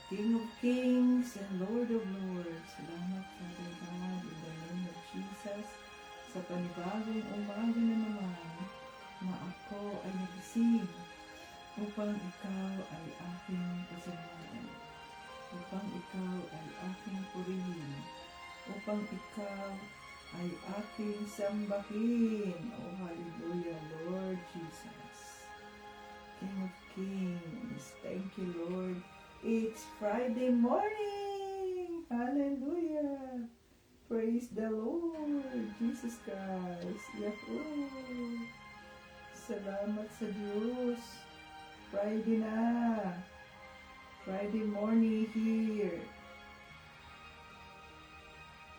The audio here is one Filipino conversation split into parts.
King of Kings and Lord of Lords. Salamat, Father God, in the name of Jesus, sa panibagong umaga na naman na ako ay nagising upang ikaw ay aking pasalamat, upang ikaw ay aking purihin, upang ikaw ay aking sambahin. Oh, hallelujah, Lord Jesus. King of Kings, thank you, Lord. It's Friday morning! Hallelujah! Praise the Lord! Jesus Christ! Yahoo! Salamat sa Diyos! Friday na! Friday morning here!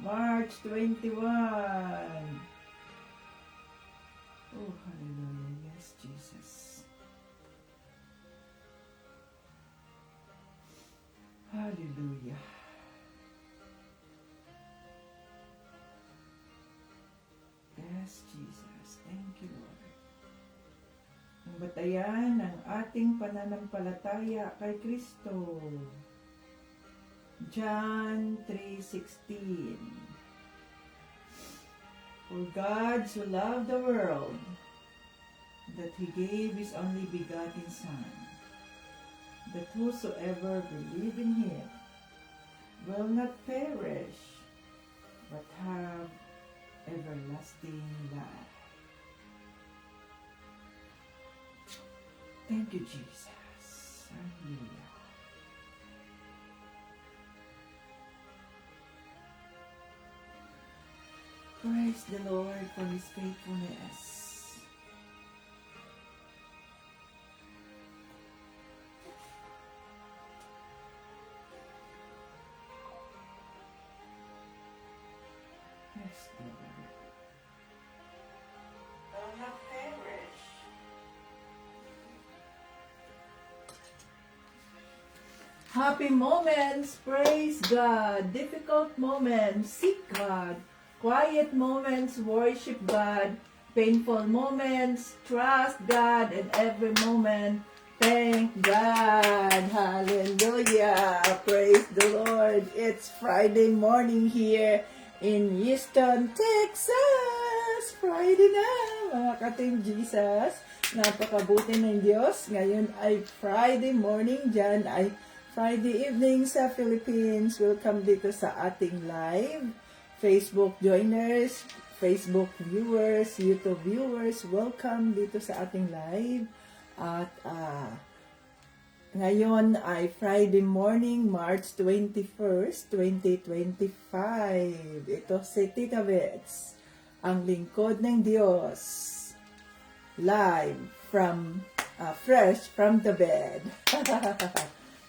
March 21! Oh, hallelujah! Yes, Jesus! Hallelujah. Yes, Jesus. Thank you, Lord. Ang batayan ng ating pananampalataya kay Kristo. John 3:16. For God so loved the world that He gave His only begotten Son, that whosoever believe in Him will not perish, but have everlasting life. Thank you, Jesus. Hallelujah. Praise the Lord for His faithfulness. Yes, Lord. Will not perish. Happy moments, praise God. Difficult moments, seek God. Quiet moments, worship God. Painful moments, trust God. And every moment, thank God. Hallelujah. Praise the Lord. It's Friday morning here in Houston, Texas. Friday na, mga ka-Team Jesus. Napakabuti ng Diyos. Ngayon ay Friday morning. Diyan ay Friday evening sa Philippines. Welcome dito sa ating live. Facebook joiners, Facebook viewers, YouTube viewers, welcome dito sa ating live. At ngayon ay Friday morning, March 21st, 2025. Ito si Tita Bets, ang lingkod ng Diyos, live from, fresh from the bed.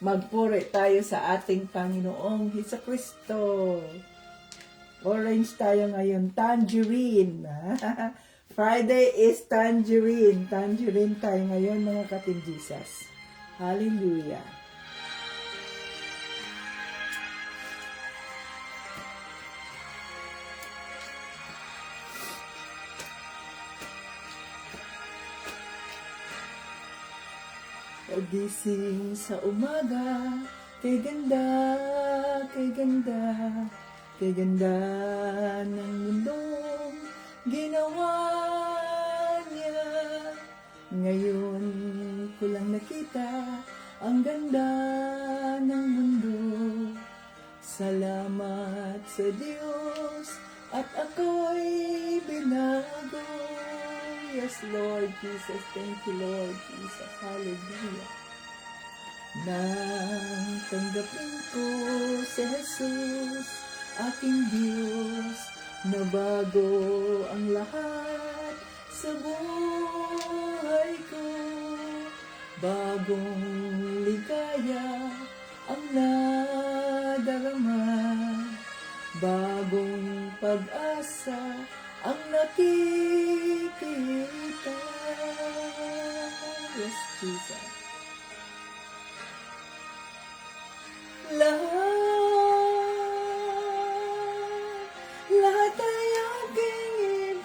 Magpuri tayo sa ating Panginoong Hesukristo. Orange tayo ngayon, tangerine. Friday is tangerine. Tangerine tayo ngayon, mga ka-Team Jesus. Hallelujah. Pagising sa umaga, kay ganda, kay ganda, kay ganda ng mundong ginawa niya. Ngayon ko lang nakita ang ganda ng mundo. Salamat sa Diyos at ako'y binago. Yes, Lord Jesus. Thank you, Lord Jesus. Hallelujah. Nang tanggapin ko si Jesus, aking Diyos, na bago ang lahat sa buhay ko. Bagong ligaya ang nadarama, bagong pag-asa ang nakikita. Yes, Jesus. Lahat ay aking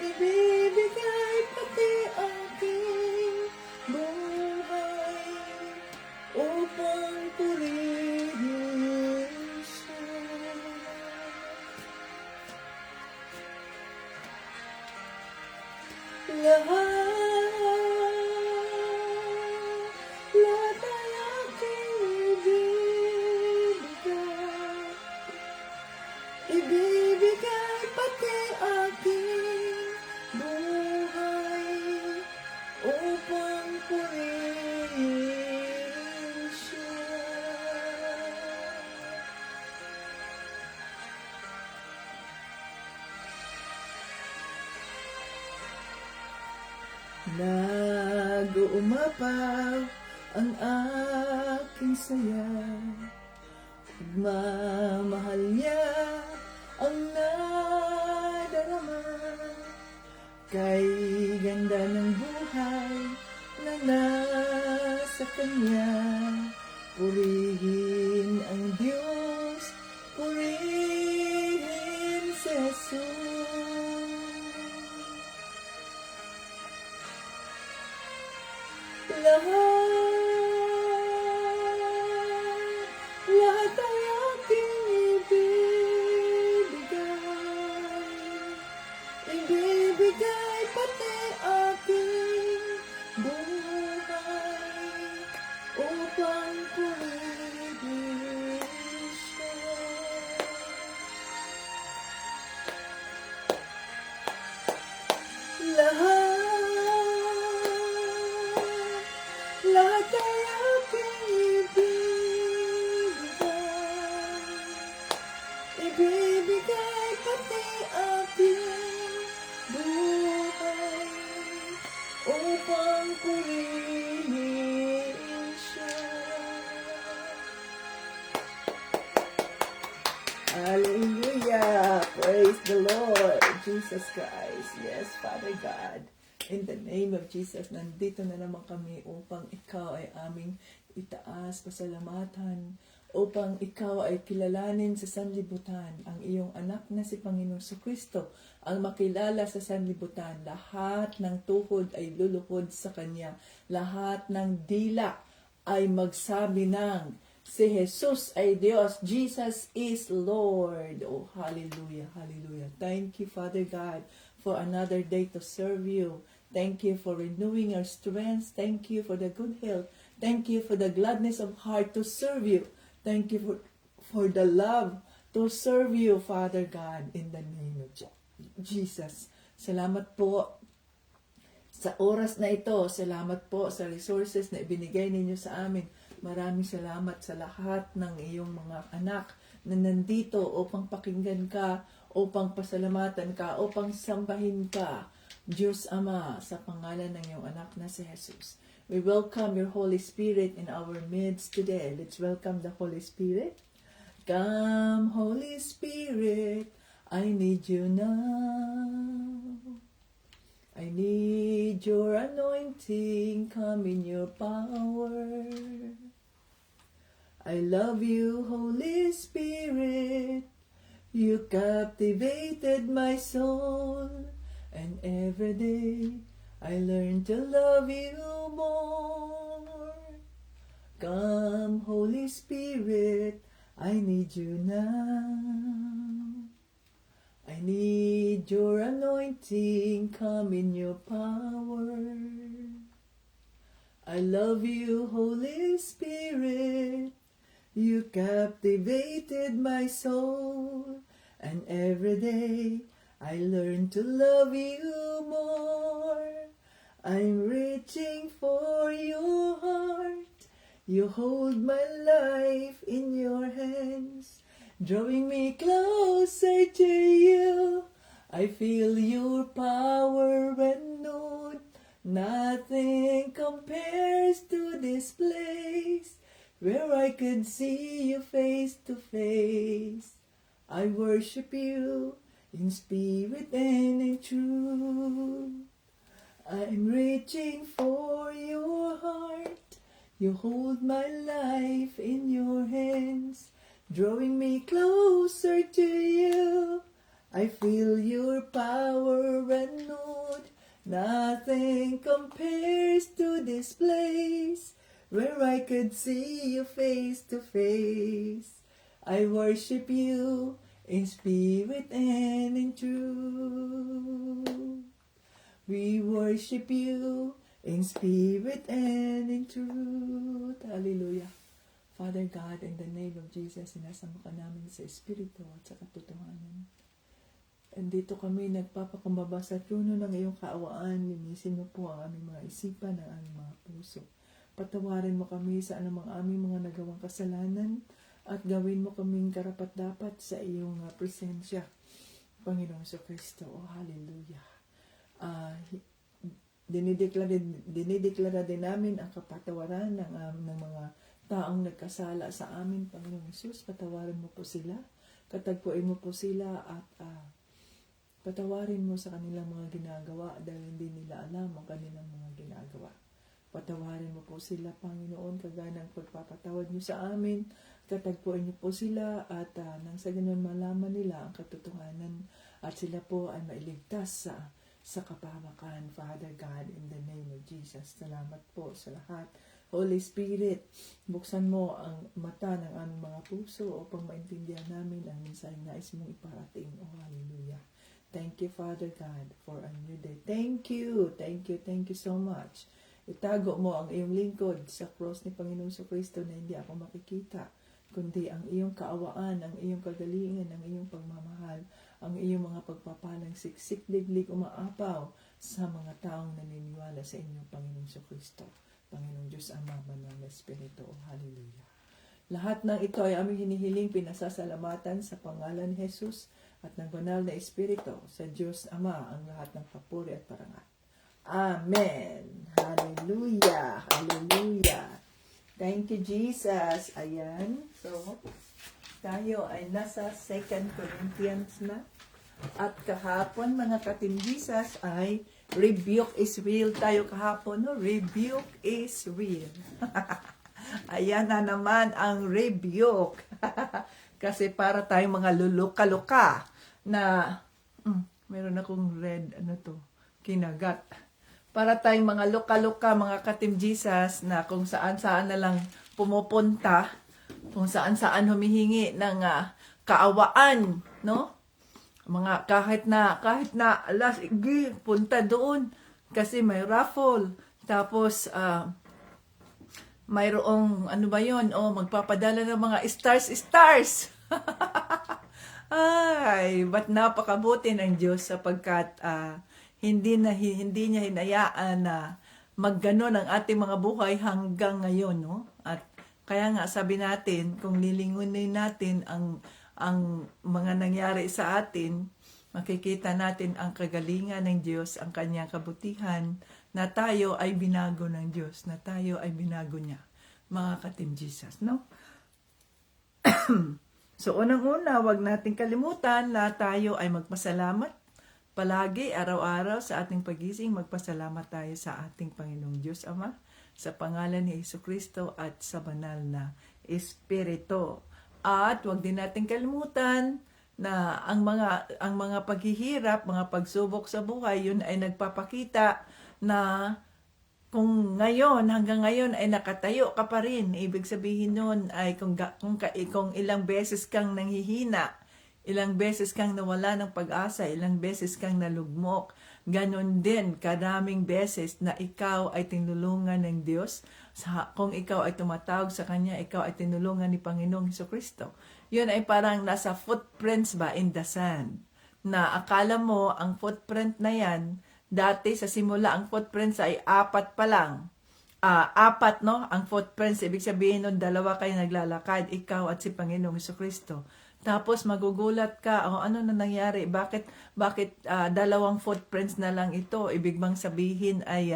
ibibigay pati aking buhay. lahat ay aking ibibigay, ibibigay pati aking buhay upang purihin siya. Nag-uumapaw ang aking saya, pagmamahal niya ang nadarama, kay ganda ng buhay na nasa kanya. Purihin ang Diyos, purihin si Jesus. Lahat ay aking ibibigay pati aking buhay upang purihin siya. Lahat ay aking ibibigay pati aking buhay upang purihin siya. Hallelujah! Praise the Lord, Jesus Christ. Yes, Father God. In the name of Jesus, nandito na naman kami upang ikaw ay aming itaas, pasalamatan, upang ikaw ay kilalanin sa sanlibutan ang iyong anak na si Panginoong Kristo, ang makilala sa sanlibutan. Lahat ng tuhod ay luluhod sa Kanya. Lahat ng dila ay magsabi ng si Jesus ay Diyos. Jesus is Lord. Oh, hallelujah, hallelujah. Thank you, Father God, for another day to serve you. Thank you for renewing our strength. Thank you for the good health. Thank you for the gladness of heart to serve you. Thank you for the love to serve you, Father God, in the name of Jesus. Salamat po sa oras na ito. Salamat po sa resources na ibinigay ninyo sa amin. Maraming salamat sa lahat ng iyong mga anak na nandito upang pakinggan ka, upang pasalamatan ka, upang sambahin ka, Diyos Ama, sa pangalan ng iyong anak na si Jesus. We welcome your Holy Spirit in our midst today. Let's welcome the Holy Spirit. Come, Holy Spirit, I need you now. I need your anointing, come in your power. I love you, Holy Spirit. You captivated my soul. And every day I learn to love you more. Come, Holy Spirit, I need you now. I need your anointing, come in your power. I love you, Holy Spirit. You captivated my soul. And every day I learn to love you more. I'm reaching for your heart. You hold my life in your hands, drawing me closer to you. I feel your power renewed. Nothing compares to this place where I could see you face to face. I worship you in spirit and in truth. I'm reaching for your heart. You hold my life in your hands, drawing me closer to you. I feel your power renewed. Nothing compares to this place where I could see you face to face. I worship you in spirit and in truth. We worship you in spirit and in truth. Hallelujah. Father God, in the name of Jesus, sinasama ka namin sa espiritu at sa katotohanan. And dito kami nagpapakumbaba sa trono ng iyong kaawaan. Linisin mo po ang aming mga isipan, ang aming mga puso. Patawarin mo kami sa anumang aming mga nagawang kasalanan at gawin mo kaming karapat-dapat sa iyong presensya. Panginoong Kristo, oh hallelujah. Dinideklara din namin ang kapatawaran ng mga taong nagkasala sa amin, Panginoong Jesus. Patawarin mo po sila, katagpuin mo po sila at patawarin mo sa kanilang mga ginagawa dahil hindi nila alam ang kanilang mga ginagawa. Patawarin mo po sila, Panginoon, kagaya ng pagpapatawad niyo sa amin. Katagpuin niyo po sila at nang sa ganun malaman nila ang katotohanan at sila po ay mailigtas sa kapahamakan. Father God, in the name of Jesus, salamat po sa lahat. Holy Spirit, buksan mo ang mata ng aming mga puso upang maintindihan namin ang mensaheng nais mong iparating. Oh, hallelujah. Thank you, Father God, for a new day. Thank you so much. Itago mo ang iyong lingkod sa cross ni Panginoong Kristo na hindi ako makikita, kundi ang iyong kaawaan, ang iyong kagalingan, ang iyong pagmamahal, ang iyong mga pagpapalang siksik, diglig, umaapaw sa mga taong naniniwala sa inyong Panginoong Kristo. Panginoong Diyos Ama, Banal na Espiritu, oh, hallelujah. Lahat ng ito ay aming hinihiling pinasasalamatan sa pangalan ni Jesus at ng Banal na Espiritu sa Diyos Ama ang lahat ng papuri at parangal. Amen. Hallelujah. Hallelujah. Thank you, Jesus. Ayan. So, tayo ay nasa 2 Corinthians na. At kahapon, mga ka-Team Jesus, ay rebuke is real tayo kahapon. No? Rebuke is real. Ayan na naman ang rebuke. Kasi para tayong mga luluka-luka na, meron akong red, kinagat. Para tayong mga luka-luka, mga ka-Team Jesus, na kung saan-saan na lang pumupunta, kung saan-saan humihingi ng kaawaan, no? Mga kahit na punta doon kasi may raffle. Tapos mayroong magpapadala ng mga stars. Ay, ba't napakabuti ng Diyos sapagkat hindi niya hinayaan na magganon ang ating mga buhay hanggang ngayon, no? At kaya nga sabi natin, kung lilingunin natin ang mga nangyari sa atin, makikita natin ang kagalingan ng Diyos, ang kanyang kabutihan, na tayo ay binago ng Diyos, na tayo ay binago niya, mga ka-Team Jesus, no? So, unang-una, wag nating kalimutan na tayo ay magpasalamat. Palagi, araw-araw sa ating pagising, magpasalamat tayo sa ating Panginoong Diyos Ama, sa pangalan ni Jesucristo at sa banal na Espiritu. At wag din natin kalimutan na ang mga paghihirap, mga pagsubok sa buhay, yun ay nagpapakita na kung hanggang ngayon ay nakatayo ka pa rin, ibig sabihin nun ay kung ilang beses kang nanghihina, ilang beses kang nawala ng pag-asa, ilang beses kang nalugmok, ganon din kadaming beses na ikaw ay tinulungan ng Diyos. Kung ikaw ay tumatawag sa Kanya, ikaw ay tinulungan ni Panginoong Jesucristo. Yun ay parang nasa footprints ba in the sand, na akala mo ang footprint na yan, dati sa simula ang footprints ay 4 pa lang. 4, no? Ang footprints, ibig sabihin nun, 2 kayo naglalakad, ikaw at si Panginoong Jesucristo. Tapos magugulat ka, ano na nangyari? Bakit 2 footprints na lang ito? Ibig bang sabihin ay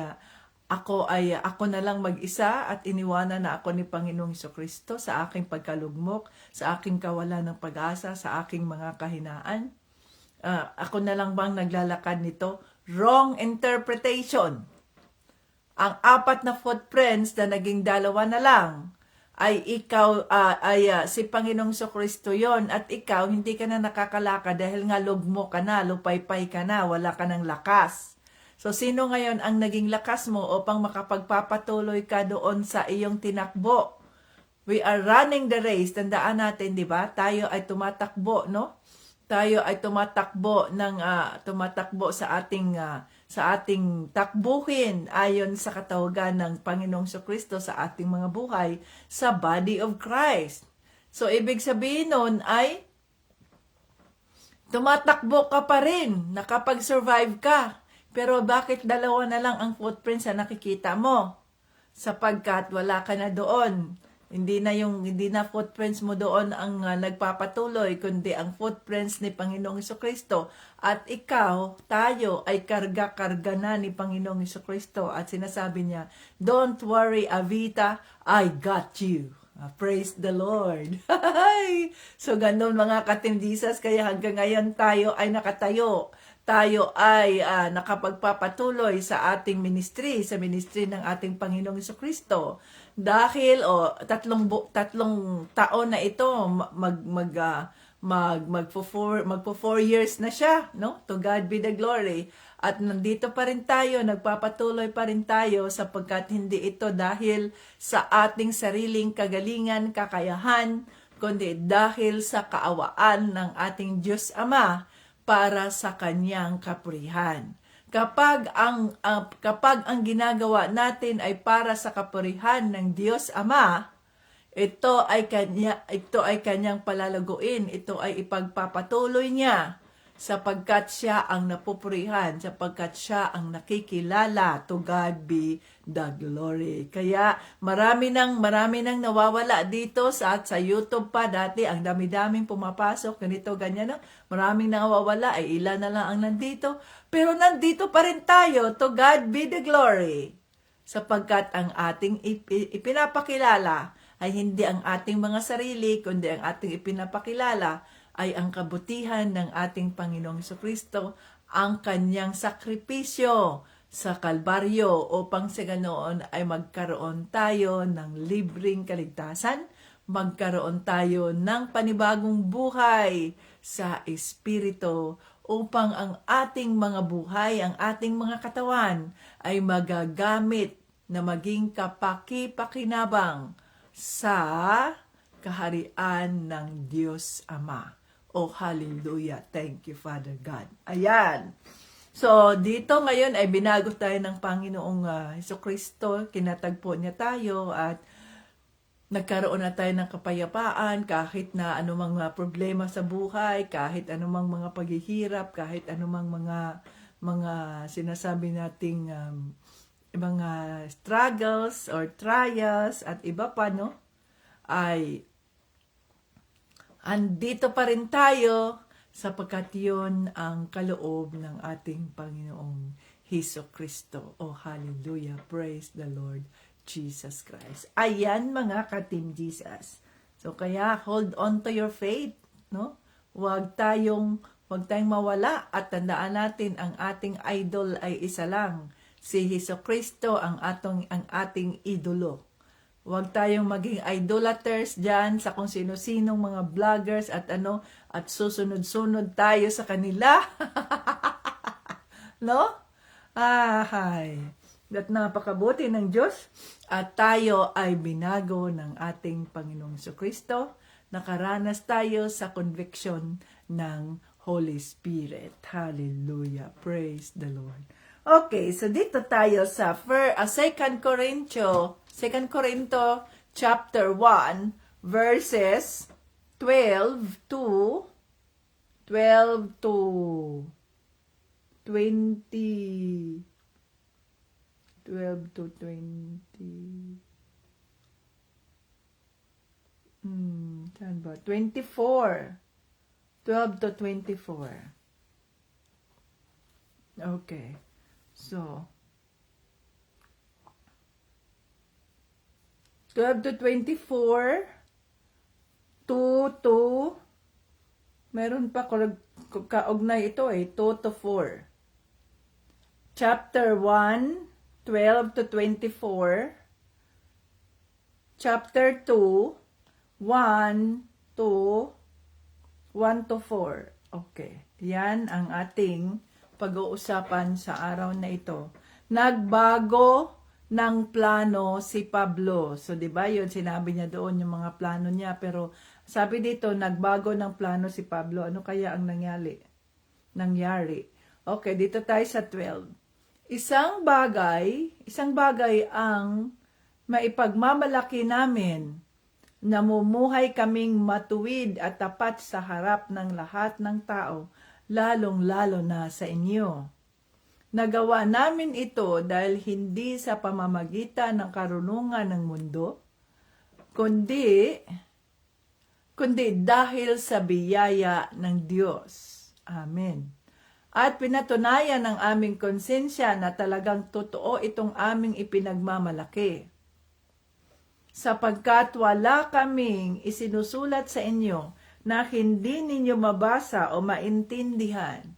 ako na lang mag-isa at iniwanan na ako ni Panginoong Jesucristo sa aking pagkalugmok, sa aking kawalan ng pag-asa, sa aking mga kahinaan? Ako na lang bang naglalakad nito? Wrong interpretation. Ang 4 na footprints na naging 2 na lang ay ikaw, si Panginoong Jesucristo yon, at ikaw hindi ka na nakakalakad dahil nga lugmo ka na, lupaypay ka na, wala ka ng lakas. So sino ngayon ang naging lakas mo upang makapagpapatuloy ka doon sa iyong tinakbo? We are running the race. Tandaan natin, di ba? Tayo ay tumatakbo, no? Tayo ay tumatakbo sa ating sa ating takbuhin ayon sa katawagan ng Panginoong Kristo sa ating mga buhay sa body of Christ. So, ibig sabihin nun ay tumatakbo ka pa rin, nakapag-survive ka. Pero bakit dalawa na lang ang footprints na nakikita mo? Sapagkat wala ka na doon. Hindi na footprints mo doon ang nagpapatuloy, kundi ang footprints ni Panginoong Jesucristo. At ikaw, tayo, ay karga-karga na ni Panginoong Jesucristo. At sinasabi niya, don't worry, Avita, I got you. Praise the Lord. So, ganun mga katindisas, kaya hanggang ngayon tayo ay nakatayo. Tayo ay nakapagpapatuloy sa ating ministry, sa ministry ng ating Panginoong Jesucristo. Dahil tatlong taon na ito magpo 4 years na siya, no? To God be the glory. At nandito pa rin tayo, nagpapatuloy pa rin tayo sapagkat hindi ito dahil sa ating sariling kagalingan, kakayahan, kundi dahil sa kaawaan ng ating Diyos Ama para sa kanyang kapurihan. Kapag ang ginagawa natin ay para sa kapurihan ng Diyos Ama, ito ay kanyang palalaguin, ito ay ipagpapatuloy niya sapagkat siya ang napupurihan, sapagkat siya ang nakikilala. To God be the glory. Kaya marami nang nawawala dito sa YouTube pa. Dati ang dami-daming pumapasok, ganito, ganyan. No? Maraming nawawala, ay ilan na lang ang nandito. Pero nandito pa rin tayo. To God be the glory. Sapagkat ang ating ipinapakilala ay hindi ang ating mga sarili, kundi ang ating ipinapakilala ay ang kabutihan ng ating Panginoong Jesucristo, ang kanyang sakripisyo sa Kalbaryo upang sa ganoon ay magkaroon tayo ng libreng kaligtasan, magkaroon tayo ng panibagong buhay sa Espiritu upang ang ating mga buhay, ang ating mga katawan ay magagamit na maging kapaki-pakinabang sa kaharian ng Diyos Ama. Oh, hallelujah. Thank you, Father God. Ayan. So, dito ngayon ay binago tayo ng Panginoong Jesucristo. Kinatagpo niya tayo at nagkaroon na tayo ng kapayapaan kahit na anumang problema sa buhay, kahit anumang mga paghihirap, kahit anumang mga sinasabi nating mga struggles or trials at iba pa, no? Ay andito pa rin tayo sapagkat yun ang kaloob ng ating Panginoong Jesucristo. Oh, hallelujah. Praise the Lord Jesus Christ. Ayan mga ka-Team Jesus. So kaya hold on to your faith, no? Huwag tayong mawala at tandaan natin ang ating idol ay isa lang. Si Jesucristo ang ating idolo. Huwag tayong maging idolaters dyan sa kung sino-sinong mga vloggers at susunod-sunod tayo sa kanila. No? Ay, at napakabuti ng Diyos at tayo ay binago ng ating Panginoong Jesucristo. Nakaranas tayo sa conviction ng Holy Spirit. Hallelujah. Praise the Lord. Okay, so dito tayo sa 2 Corinto chapter 1 verses 12 to 20. 12 to 20. Saan ba? 24. 12 to 24. Okay. So, 12 to 24, 2 to, meron pa kaugnay ito 2 to 4. Chapter 1, 12 to 24. Chapter 2, 1 to 4. Okay. Yan ang ating pag-uusapan sa araw na ito. Nagbago ng plano si Pablo. So, di ba yun, sinabi niya doon yung mga plano niya. Pero, sabi dito, nagbago ng plano si Pablo. Ano kaya ang nangyari? Okay, dito tayo sa 12. Isang bagay ang maipagmamalaki namin, namumuhay kaming matuwid at tapat sa harap ng lahat ng tao, lalong-lalo na sa inyo. Nagawa namin ito dahil hindi sa pamamagitan ng karunungan ng mundo, kundi dahil sa biyaya ng Diyos. Amen. At pinatunayan ng aming konsensya na talagang totoo itong aming ipinagmamalaki. Sapagkat wala kaming isinusulat sa inyo na hindi ninyo mabasa o maintindihan.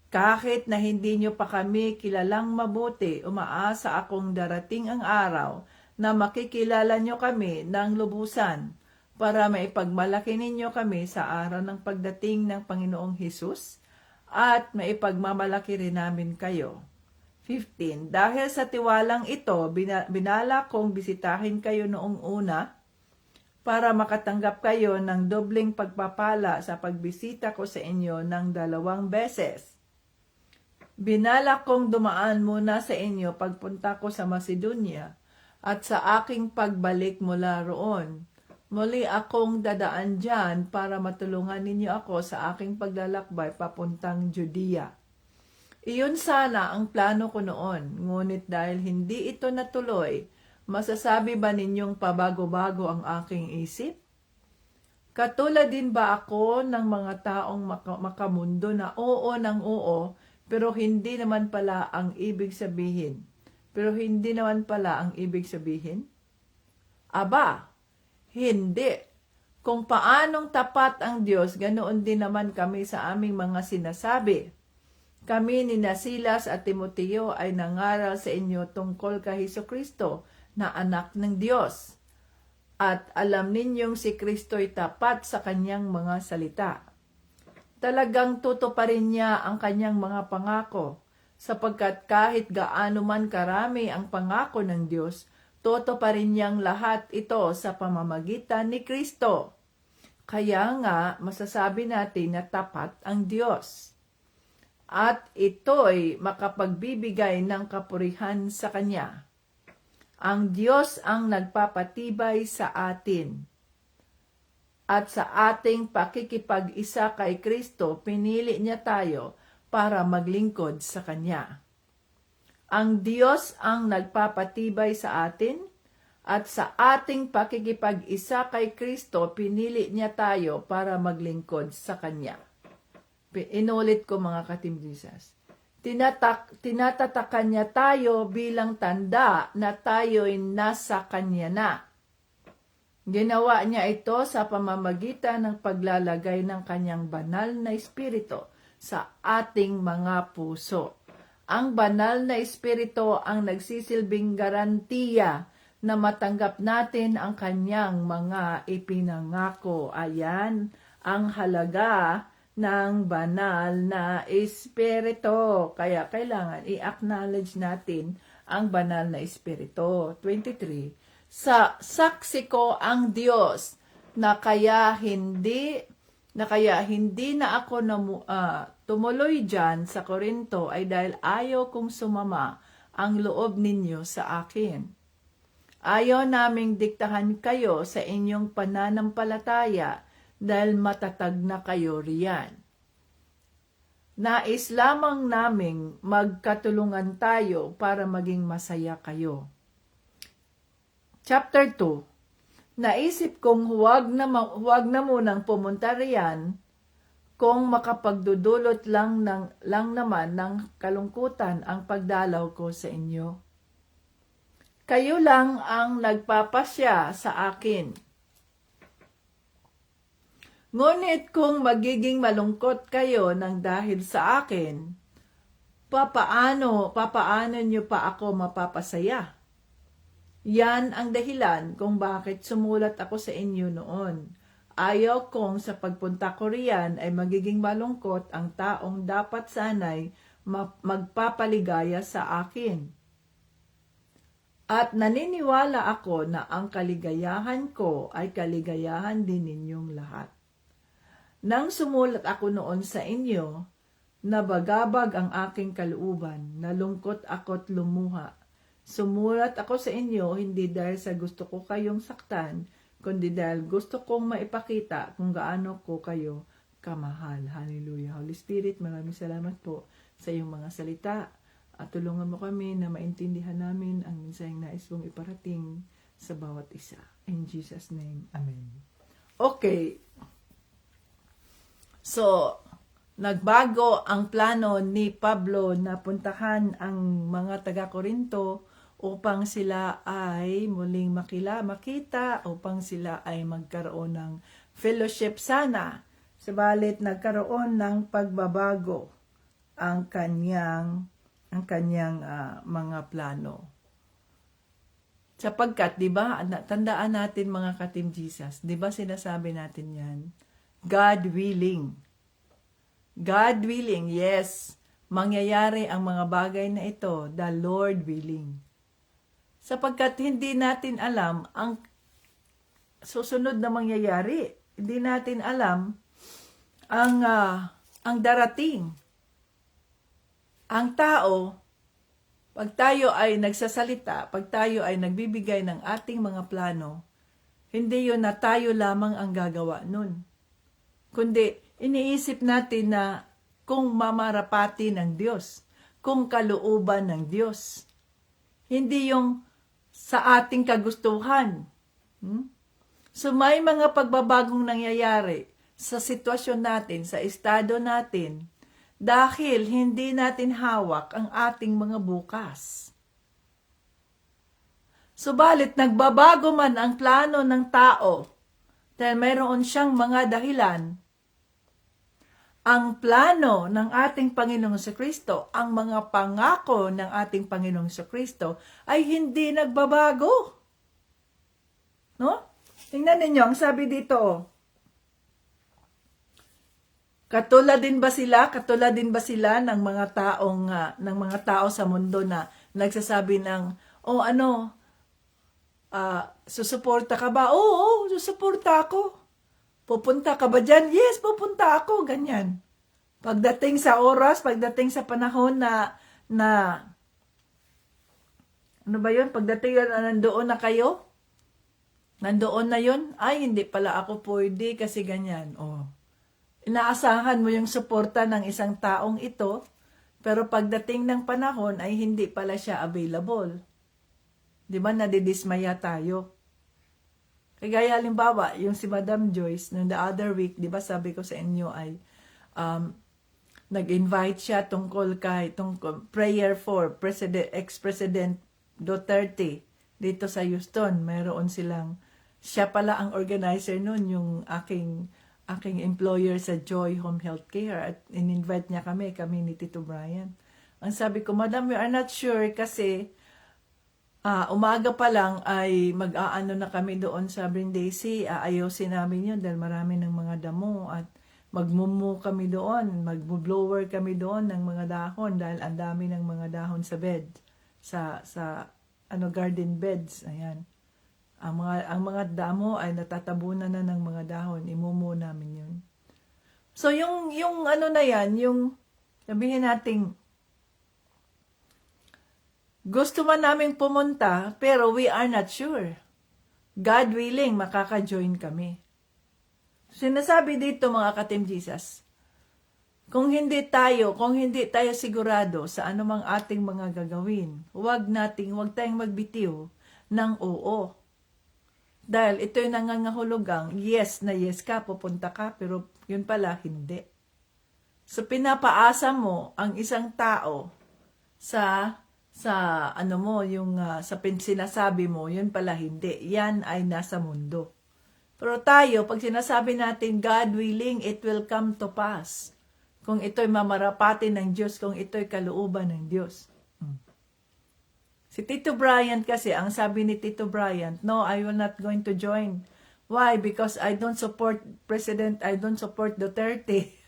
Kahit na hindi nyo pa kami kilalang mabuti, umaasa akong darating ang araw na makikilala nyo kami ng lubusan para maipagmalaki ninyo kami sa araw ng pagdating ng Panginoong Hesus at maipagmamalaki rin namin kayo. 15. Dahil sa tiwalang ito, binala kong bisitahin kayo noong una para makatanggap kayo ng dobleng pagpapala sa pagbisita ko sa inyo ng 2 beses. Binala kong dumaan muna sa inyo pagpunta ko sa Macedonia at sa aking pagbalik mula roon. Muli akong dadaan dyan para matulungan ninyo ako sa aking paglalakbay papuntang Judea. Iyon sana ang plano ko noon, ngunit dahil hindi ito natuloy, masasabi ba ninyong pabago-bago ang aking isip? Katulad din ba ako ng mga taong makamundo na oo ng oo, pero hindi naman pala ang ibig sabihin? Aba, hindi. Kung paanong tapat ang Diyos, ganoon din naman kami sa aming mga sinasabi. Kami ni Silas at Timoteo ay nangaral sa inyo tungkol kay Hesukristo na anak ng Diyos. At alam ninyong si Kristo ay tapat sa kanyang mga salita. Talagang tutuparin niya ang kanyang mga pangako, sapagkat kahit gaano man karami ang pangako ng Diyos, tutuparin niyang lahat ito sa pamamagitan ni Kristo. Kaya nga, masasabi natin na tapat ang Diyos. At ito'y makapagbibigay ng kapurihan sa Kanya. Ang Diyos ang nagpapatibay sa atin. At sa ating pakikipag-isa kay Kristo, pinili niya tayo para maglingkod sa Kanya. Ang Diyos ang nagpapatibay sa atin, at sa ating pakikipag-isa kay Kristo, pinili niya tayo para maglingkod sa Kanya. Inulit ko mga katimdisas. Tinatatakan niya tayo bilang tanda na tayo'y nasa Kanya na. Ginawa niya ito sa pamamagitan ng paglalagay ng Kanyang banal na Espiritu sa ating mga puso. Ang banal na Espiritu ang nagsisilbing garantiya na matanggap natin ang Kanyang mga ipinangako. Ayan ang halaga ng banal na Espiritu. Kaya kailangan i-acknowledge natin ang banal na Espiritu. 23. Sa saksi ko ang Diyos na kaya hindi na ako tumuloy dyan sa Korinto ay dahil ayaw kong sumama ang loob ninyo sa akin. Ayaw naming diktahan kayo sa inyong pananampalataya dahil matatag na kayo riyan. Nais lamang naming magkatulungan tayo para maging masaya kayo. Chapter 2. Naisip kong huwag na munang pumunta riyan kung makapagdudulot lang naman ng kalungkutan ang pagdalaw ko sa inyo. Kayo lang ang nagpapasya sa akin. Ngunit kung magiging malungkot kayo ng dahil sa akin, papaano niyo pa ako mapapasaya? Yan ang dahilan kung bakit sumulat ako sa inyo noon. Ayaw kong sa pagpunta ko riyan ay magiging malungkot ang taong dapat sanay magpapaligaya sa akin. At naniniwala ako na ang kaligayahan ko ay kaligayahan din ninyong lahat. Nang sumulat ako noon sa inyo, Nabagabag ang aking kalooban, nalungkot ako't lumuha. Sumulat ako sa inyo, hindi dahil sa gusto ko kayong saktan, kundi dahil gusto kong maipakita kung gaano ko kayo kamahal. Hallelujah. Holy Spirit, maraming salamat po sa iyong mga salita. At tulungan mo kami na maintindihan namin ang mensaheng nais mong iparating sa bawat isa. In Jesus' name, Amen. Okay. So, nagbago ang plano ni Pablo na puntahan ang mga taga-Korinto upang sila ay muling makita, upang sila ay magkaroon ng fellowship sana. Subalit nagkaroon ng pagbabago ang kanyang mga plano. Sapagkat, di ba, tandaan natin mga ka-Team Jesus, di ba sinasabi natin yan? God willing. God willing, yes, mangyayari ang mga bagay na ito, the Lord willing. Sapagkat hindi natin alam ang susunod na mangyayari. Hindi natin alam ang darating. Ang tao, pag tayo ay nagsasalita, pag tayo ay nagbibigay ng ating mga plano, hindi yun na tayo lamang ang gagawa nun. Kundi, iniisip natin na kung mamarapati ng Diyos, kung kalooban ng Diyos. Hindi yung sa ating kagustuhan. So may mga pagbabagong nangyayari sa sitwasyon natin, sa estado natin, dahil hindi natin hawak ang ating mga bukas. Subalit nagbabago man ang plano ng tao, dahil mayroon siyang mga dahilan, ang plano ng ating Panginoong Jesucristo, ang mga pangako ng ating Panginoong Jesucristo ay hindi nagbabago. No? Tingnan ninyo, ang sabi dito, Katulad din ba sila ng mga tao sa mundo na nagsasabi ng, susuporta ka ba? Oo, susuporta ako. Pupunta ka ba dyan? Yes, pupunta ako. Ganyan. Pagdating sa oras, pagdating sa panahon ano ba yun? Pagdating na nandoon na kayo? Nandoon na yun? Ay, hindi pala ako pwede kasi ganyan. Inaasahan mo yung suporta ng isang taong ito, pero pagdating ng panahon ay hindi pala siya available. Di ba? Nadidismaya tayo. Kaya halimbawa, yung si Madam Joyce, no, the other week, di ba sabi ko sa inyo ay nag-invite siya tungkol prayer for ex-President Duterte dito sa Houston. Mayroon siya pala ang organizer nun, yung aking employer sa Joy Home Healthcare, at in-invite niya kami ni Tito Brian. Ang sabi ko, Madam, we are not sure kasi umaga pa lang ay mag-aano na kami doon sa Brindisi, aayusin namin yun dahil marami ng mga damo at magmumu kami doon, mag-blower kami doon ng mga dahon dahil ang dami ng mga dahon sa bed, sa garden beds, ayan. Ang mga damo ay natatabunan na ng mga dahon, imumu namin yun. So yung na yan, yung sabihin nating gusto man namin pumunta, pero we are not sure. God willing, makaka-join kami. Sinasabi dito mga ka-Team Jesus, kung hindi tayo sigurado sa anumang ating mga gagawin, huwag tayong magbitiw ng oo. Dahil ito'y nangangahulugang, yes na yes ka, pupunta ka, pero yun pala, hindi. So pinapaasa mo ang isang tao sa sinasabi mo, yun pala hindi. Yan ay nasa mundo. Pero tayo, pag sinasabi natin, God willing, it will come to pass. Kung ito'y mamarapati ng Diyos, kung ito'y kalooban ng Diyos. Si Tito Bryant kasi, ang sabi ni Tito Bryant, no, I will not going to join. Why? Because I don't support Duterte.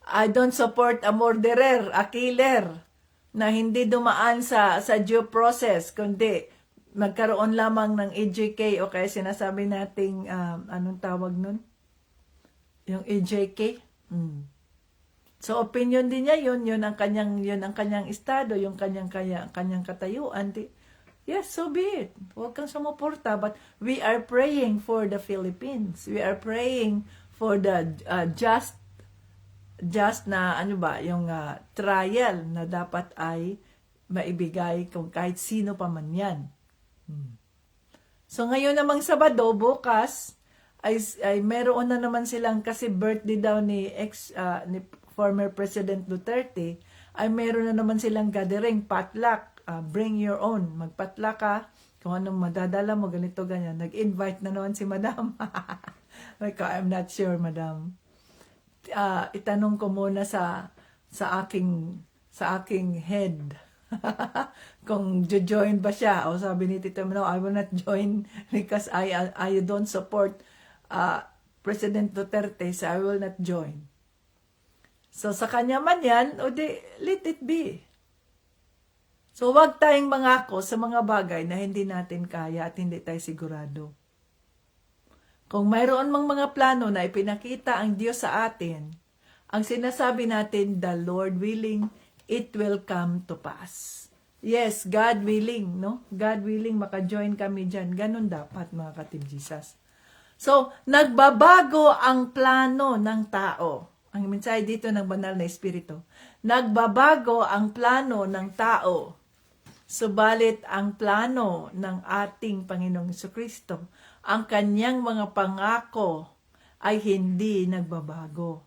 I don't support a murderer, a killer, na hindi dumaan sa due process, kundi magkaroon lamang ng EJK o kaya sinasabi nating, anong tawag nun? Yung EJK? So opinion din niya yun ang kanyang estado, yung kanyang katayuan. Yes, so be it. Huwag kang sumuporta, but we are praying for the Philippines. We are praying for the just na yung trial na dapat ay maibigay kung kahit sino pa man yan. So ngayon namang Sabado, bukas, ay meron na naman silang, kasi birthday daw ni former President Duterte, ay meron na naman silang gathering, potluck, bring your own, magpatluck ka, kung anong madadala mo, ganito, ganyan. Nag-invite na naman si Madam. Like, I'm not sure, Madam. Itanong ko muna sa aking head kung join ba siya. O sabi ni Tito, no, I will not join because I don't support President Duterte, so I will not join. So sa kanya man yan, o di, let it be. So wag tayong mangako sa mga bagay na hindi natin kaya at hindi tayo sigurado. Kung mayroon mang mga plano na ipinakita ang Diyos sa atin, ang sinasabi natin, the Lord willing, it will come to pass. Yes, God willing, no? God willing, maka-join kami dyan. Ganun dapat, mga ka-Team Jesus. So, nagbabago ang plano ng tao. Ang mensahe dito ng banal na Espiritu. Nagbabago ang plano ng tao. Subalit ang plano ng ating Panginoong Jesucristo, ang kanyang mga pangako ay hindi nagbabago.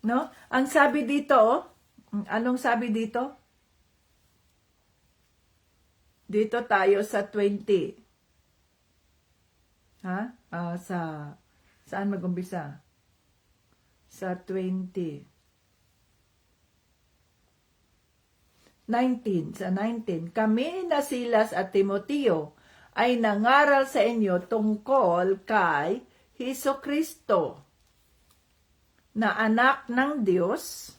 No? Ang sabi dito, anong sabi dito? Dito tayo sa 20. Saan mag-umpisa? Sa 19. Sa 19. Kami na Silas at Timoteo ay nangaral sa inyo tungkol kay Hesukristo, na anak ng Diyos.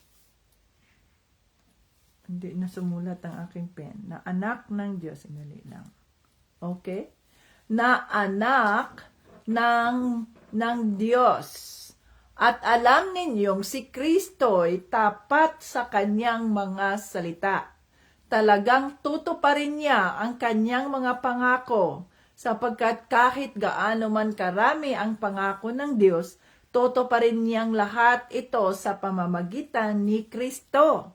Hindi na sumulat ang aking pen. Na anak ng Diyos. Inali lang. Okay? Na anak ng Diyos. At alam ninyong si Kristo'y tapat sa kanyang mga salita. Talagang tutuparin niya ang kanyang mga pangako, sapagkat kahit gaano man karami ang pangako ng Diyos, tutuparin niyang lahat ito sa pamamagitan ni Kristo.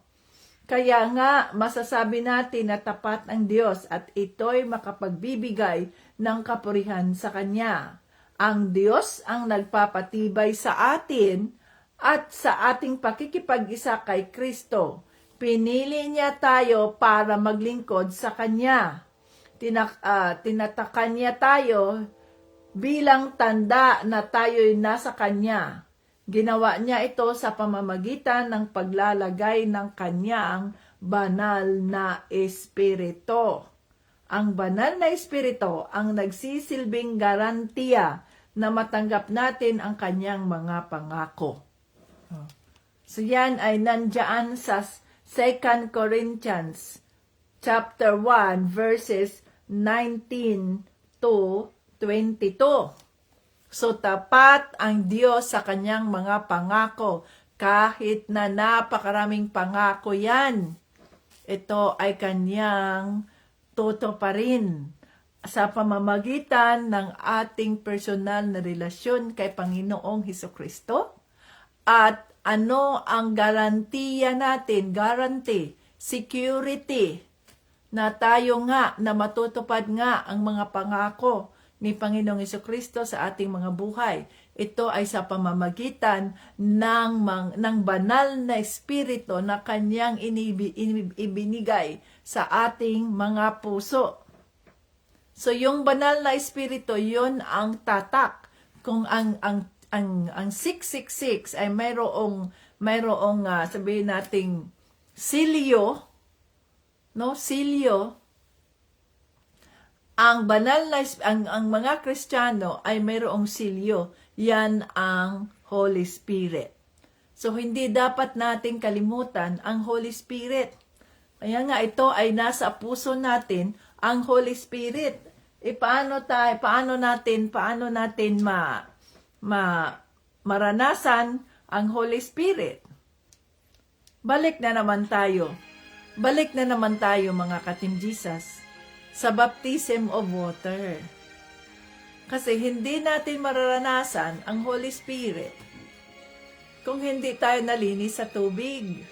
Kaya nga, masasabi natin na tapat ang Diyos at ito'y makapagbibigay ng kapurihan sa Kanya. Ang Diyos ang nagpapatibay sa atin at sa ating pakikipag-isa kay Kristo. Pinili niya tayo para maglingkod sa Kanya. Tinatakan niya tayo bilang tanda na tayo'y nasa Kanya. Ginawa niya ito sa pamamagitan ng paglalagay ng Kanyang banal na Espiritu. Ang banal na Espiritu ang nagsisilbing garantiya na matanggap natin ang Kanyang mga pangako. So yan ay nandiyan sa 2 Corinthians chapter 1 verses 19 to 22. So tapat ang Diyos sa Kanyang mga pangako kahit na napakaraming pangako yan. Ito ay Kanyang tutuparin sa pamamagitan ng ating personal na relasyon kay Panginoong Hesukristo. At ano ang garantiya natin? Guarantee, security, na tayo nga, na matutupad nga ang mga pangako ni Panginoong Hesukristo sa ating mga buhay. Ito ay sa pamamagitan ng banal na Espiritu na Kanyang ibinigay sa ating mga puso. So yung banal na Espiritu, yun ang tatak. Kung ang 666 ay mayroong sabihin nating silyo, no? Silyo. Ang banal na ang mga Kristiyano ay mayroong silyo. Yan ang Holy Spirit. So hindi dapat nating kalimutan ang Holy Spirit. Kaya nga ito ay nasa puso natin, ang Holy Spirit. Paano natin maranasan ang Holy Spirit? Balik na naman tayo. Balik na naman tayo mga ka-Team Jesus sa baptism of water. Kasi hindi natin mararanasan ang Holy Spirit kung hindi tayo nalinis sa tubig.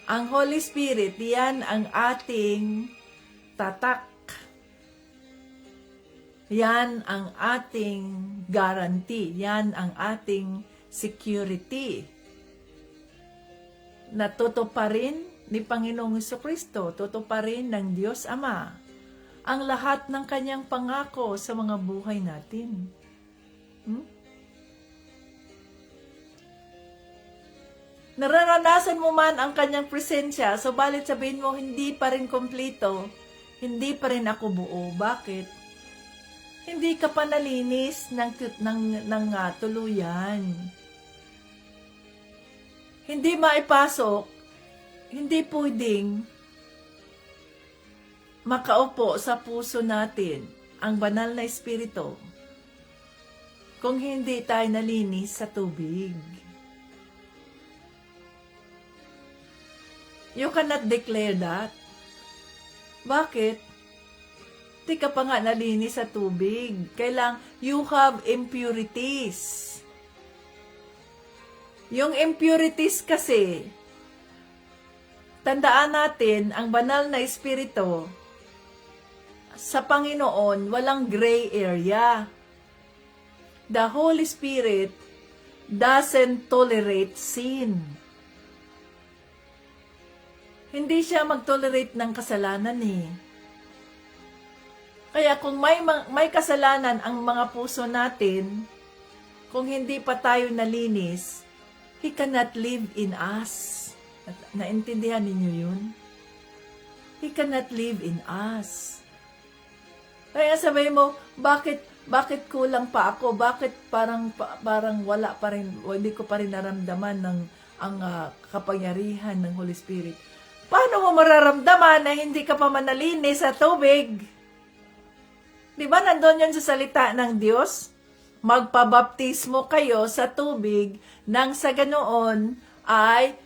Ang Holy Spirit, yan ang ating tatak. Yan ang ating guarantee. Yan ang ating security. Na tutuparin ni Panginoong Jesucristo, tutuparin ng Diyos Ama ang lahat ng kanyang pangako sa mga buhay natin. Nararanasan mo man ang kanyang presensya, subalit sabihin mo, hindi pa rin kompleto, hindi pa rin ako buo. Bakit? Hindi ka pa nalinis ng tuluyan. Hindi maipasok, hindi pwedeng makaupo sa puso natin ang banal na espiritu kung hindi tayo nalinis sa tubig. You cannot declare that. Bakit? Di ka pa nga nalinis sa tubig. Kailang you have impurities. Yung impurities kasi, tandaan natin, ang banal na espiritu, sa Panginoon, walang gray area. The Holy Spirit doesn't tolerate sin. Hindi siya mag-tolerate ng kasalanan eh. Kaya kung may kasalanan ang mga puso natin, kung hindi pa tayo nalinis, He cannot live in us. Naintindihan ninyo yun? He cannot live in us. Kaya sabihin mo, bakit kulang pa ako? Bakit parang wala pa rin, hindi ko pa rin naramdaman ang kapangyarihan ng Holy Spirit? Paano mo mararamdaman na hindi ka pa manalinis sa tubig? Di ba nandun yun sa salita ng Diyos? Magpabaptismo kayo sa tubig nang sa ganoon ay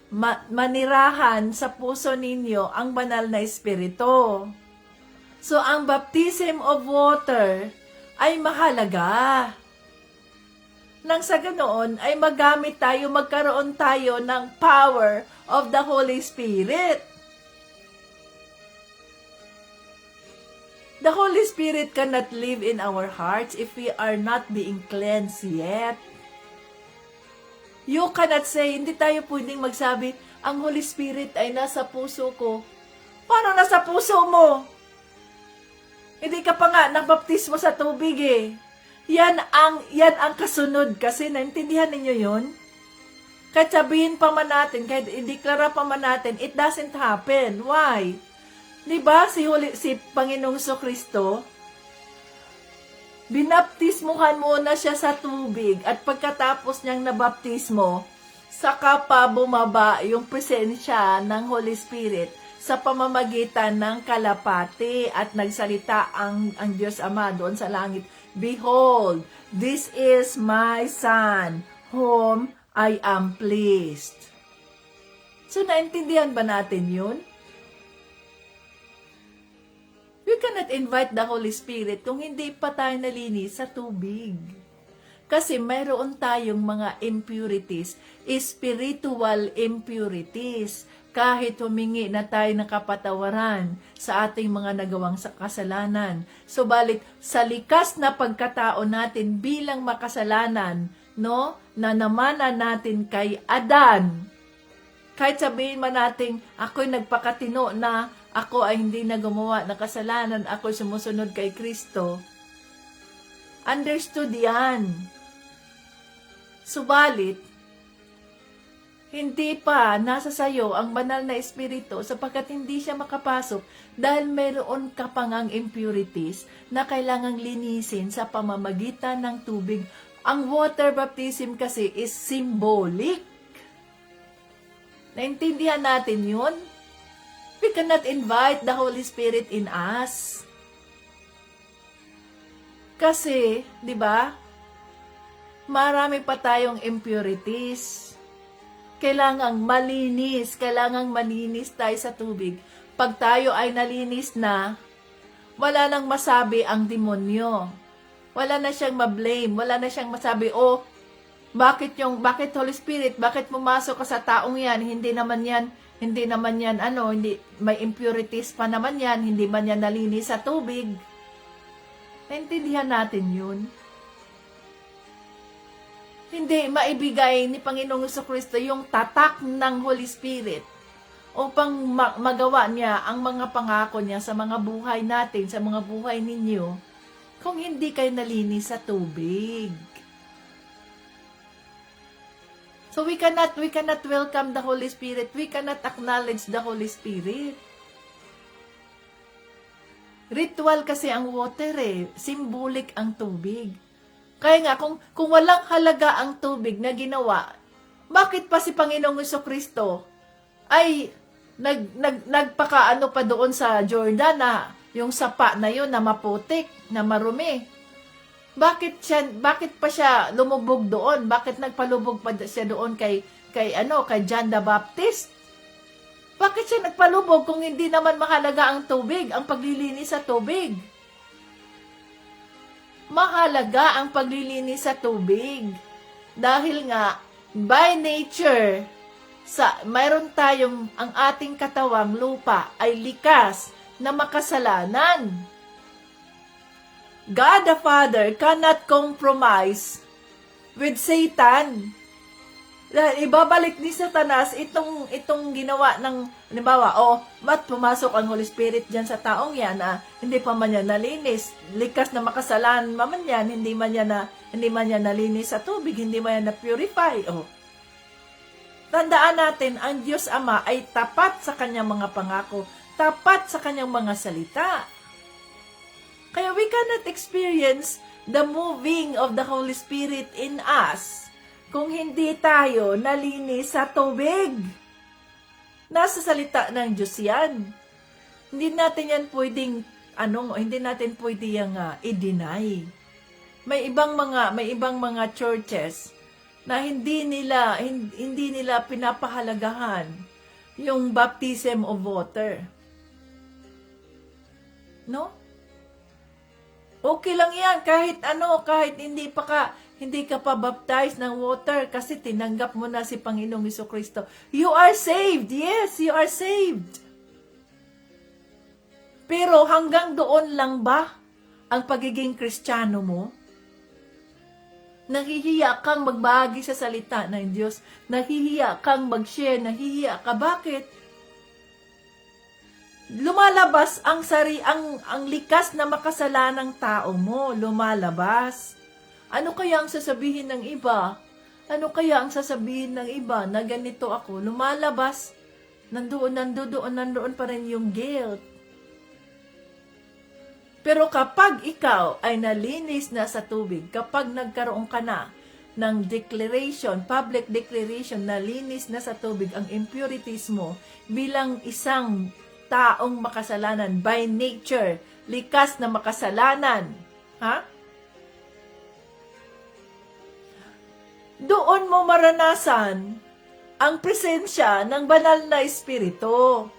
manirahan sa puso ninyo ang banal na espiritu. So, ang baptism of water ay mahalaga. Nang sa ganoon ay magkaroon tayo ng power of the Holy Spirit. The Holy Spirit cannot live in our hearts if we are not being cleansed yet. You cannot say, hindi tayo pwedeng magsabi, ang Holy Spirit ay nasa puso ko. Paano nasa puso mo? Hindi ka pa nga nagbaptismo sa tubig eh. Yan ang kasunod kasi, naintindihan ninyo yun? Kahit sabihin pa man natin, kahit ideklara pa man natin, it doesn't happen. Why? Diba si Panginoong Jesucristo, binaptismuhan muna siya sa tubig at pagkatapos niyang nabaptismo, saka pa bumaba yung presensya ng Holy Spirit sa pamamagitan ng kalapati at nagsalita ang Diyos Ama doon sa langit, Behold, this is my Son, whom I am pleased. So, naintindihan ba natin yun? We cannot invite the Holy Spirit kung hindi pa tayo nalinis sa tubig. Kasi mayroon tayong mga impurities, spiritual impurities. Kahit humingi na tayo ng kapatawaran sa ating mga nagawang kasalanan. Subalit, sa likas na pagkatao natin bilang makasalanan, no, na namana natin kay Adan, kahit sabihin man natin, ako'y nagpakatino na, ako ay hindi na gumawa ng kasalanan, ako'y sumusunod kay Kristo. Understood yan. Subalit, hindi pa nasa sayo ang banal na espiritu sapagkat hindi siya makapasok dahil mayroon ka pangang impurities na kailangang linisin sa pamamagitan ng tubig. Ang water baptism kasi is symbolic. Naintindihan natin yun? We cannot invite the Holy Spirit in us. Kasi, di ba, marami pa tayong impurities. Kailangang malinis tayo sa tubig. Pag tayo ay nalinis na, wala nang masabi ang demonyo. Wala na siyang ma-blame, wala na siyang masabi, oh, bakit Holy Spirit, bakit pumasok ka sa taong yan? Hindi naman yan, hindi, may impurities pa naman yan, hindi man yan nalinis sa tubig. Naintindihan natin yun. Hindi maibigay ni Panginoong Jesucristo yung tatak ng Holy Spirit upang magawa niya ang mga pangako niya sa mga buhay natin, sa mga buhay ninyo, kung hindi kayo nalinis sa tubig. So we cannot welcome the Holy Spirit. We cannot acknowledge the Holy Spirit. Ritual kasi ang water symbolic ang tubig. Kaya nga, kung walang halaga ang tubig na ginawa, bakit pa si Panginoong Jesucristo ay nagpakaano pa doon sa Jordan na yung sapa na yun na maputik, na marumi? Bakit pa siya lumubog doon? Bakit nagpalubog pa siya doon kay John the Baptist? Bakit siya nagpalubog kung hindi naman mahalaga ang tubig, ang paglilinis sa tubig? Mahalaga ang paglilinis sa tubig. Dahil nga, by nature, mayroon tayong, ang ating katawang lupa ay likas na makasalanan. God the Father cannot compromise with Satan. Ibabalik ni Satanas itong ginawa ng, halimbawa, pumasok ang Holy Spirit dyan sa taong yan na hindi pa man yan nalinis, likas na makasalan man yan, hindi man yan nalinis sa tubig, hindi man yan na-purify. Tandaan natin, ang Diyos Ama ay tapat sa kanyang mga pangako, tapat sa kanyang mga salita. Kaya we cannot experience the moving of the Holy Spirit in us kung hindi tayo nalinis sa tubig. Nasa salita ng Diyos yan. Hindi natin yan pwedeng, hindi natin pwedeng i-deny. May ibang mga churches na hindi nila pinapahalagahan yung baptism of water. No? Okay lang yan, kahit hindi ka pa baptized ng water kasi tinanggap mo na si Panginoong Jesucristo. You are saved. Yes, you are saved. Pero hanggang doon lang ba ang pagiging Kristiyano mo? Nahihiya kang magbahagi sa salita ng Diyos. Nahihiya kang mag-share. Nahihiya ka. Bakit? Lumalabas ang likas na makasalanang tao mo. Lumalabas. Ano kaya ang sasabihin ng iba? Ano kaya ang sasabihin ng iba na ganito ako? Lumalabas. Nandoon pa rin yung guilt. Pero kapag ikaw ay nalinis na sa tubig, kapag nagkaroon ka na ng declaration, public declaration, nalinis na sa tubig ang impurities mo bilang isang taong makasalanan by nature, likas na makasalanan, doon mo maranasan ang presensya ng banal na Espiritu.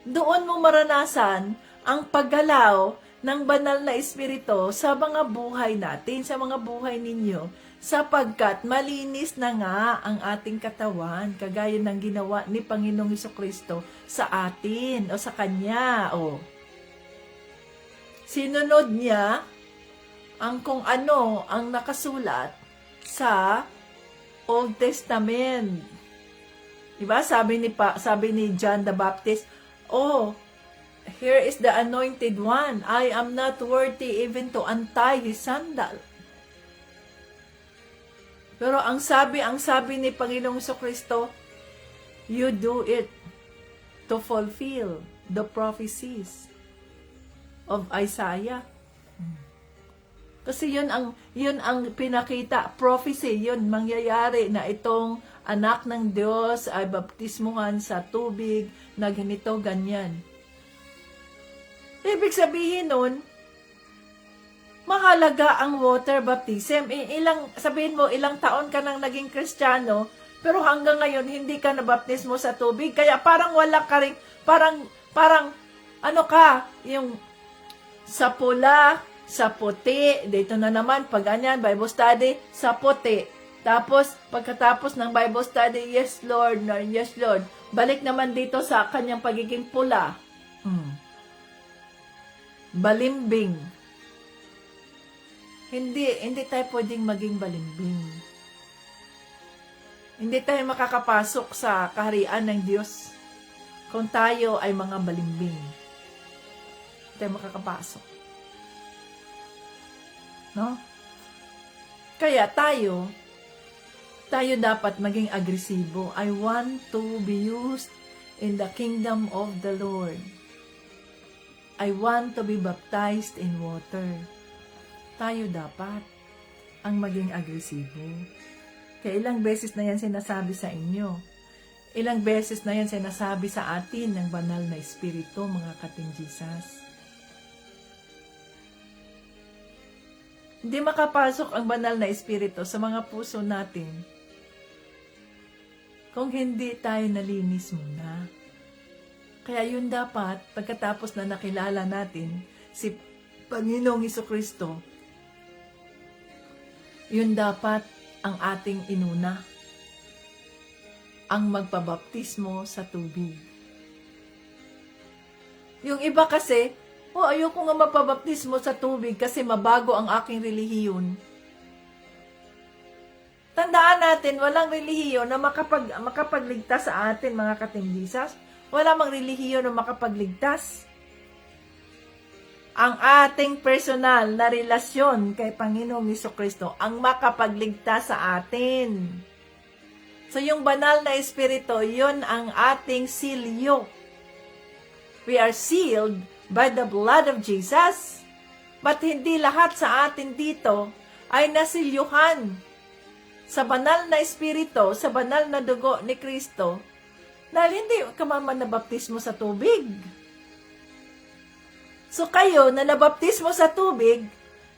Doon mo maranasan ang paggalaw ng banal na Espiritu sa mga buhay natin, sa mga buhay ninyo, sapagkat malinis na nga ang ating katawan, kagaya ng ginawa ni Panginoong Jesucristo sa atin o sa Kanya. Sinunod niya ang kung ano ang nakasulat sa Old Testament. Diba? Sabi ni John the Baptist, here is the anointed one. I am not worthy even to untie his sandal. Pero ang sabi ni Panginoong Jesucristo, you do it to fulfill the prophecies of Isaiah. Kasi yun ang pinakita, prophecy, yun mangyayari na itong anak ng Diyos ay baptismuhan sa tubig na ganito, ganyan. Ibig sabihin nun, mahalaga ang water baptism. Sabihin mo, ilang taon ka nang naging Kristiyano, Pero hanggang ngayon, hindi ka nabaptismo sa tubig. Kaya parang wala ka rin, parang, ano ka, yung sa pula, sa puti, dito na naman, pag ganyan, Bible study, sa puti. Tapos, pagkatapos ng Bible study, yes Lord, yes Lord. Balik naman dito sa kanyang pagiging pula. Balimbing. Hindi tayo pwedeng maging balimbing. Hindi tayo makakapasok sa kaharian ng Diyos kung tayo ay mga balimbing. Hindi tayo makakapasok. No? Kaya tayo dapat maging agresibo. I want to be used in the kingdom of the Lord. I want to be baptized in water. Tayo dapat ang maging agresibo. Kaya ilang beses na yan sinasabi sa inyo. Ilang beses na yan sinasabi sa atin ng banal na Espiritu, mga ka-Team Jesus. Hindi makapasok ang banal na Espiritu sa mga puso natin kung hindi tayo nalinis muna. Kaya yun dapat, pagkatapos na nakilala natin si Panginoong Jesucristo, yun dapat ang ating inuna, ang magpabaptismo sa tubig. Yung iba kasi, ayoko nga magpabaptismo sa tubig kasi mabago ang aking relihiyon. Tandaan natin, walang relihiyon na makapagligtas sa atin, mga ka-Team Jesus. Wala mang relihiyon na makapagligtas. Ang ating personal na relasyon kay Panginoong Jesucristo ang makapagligtas sa atin. So yung banal na Espiritu, yun ang ating silyo. We are sealed by the blood of Jesus. But hindi lahat sa atin dito ay nasilyuhan sa banal na Espiritu, sa banal na dugo ni Kristo, dahil hindi ka man nabaptismo sa tubig. So kayo na nabaptismo sa tubig,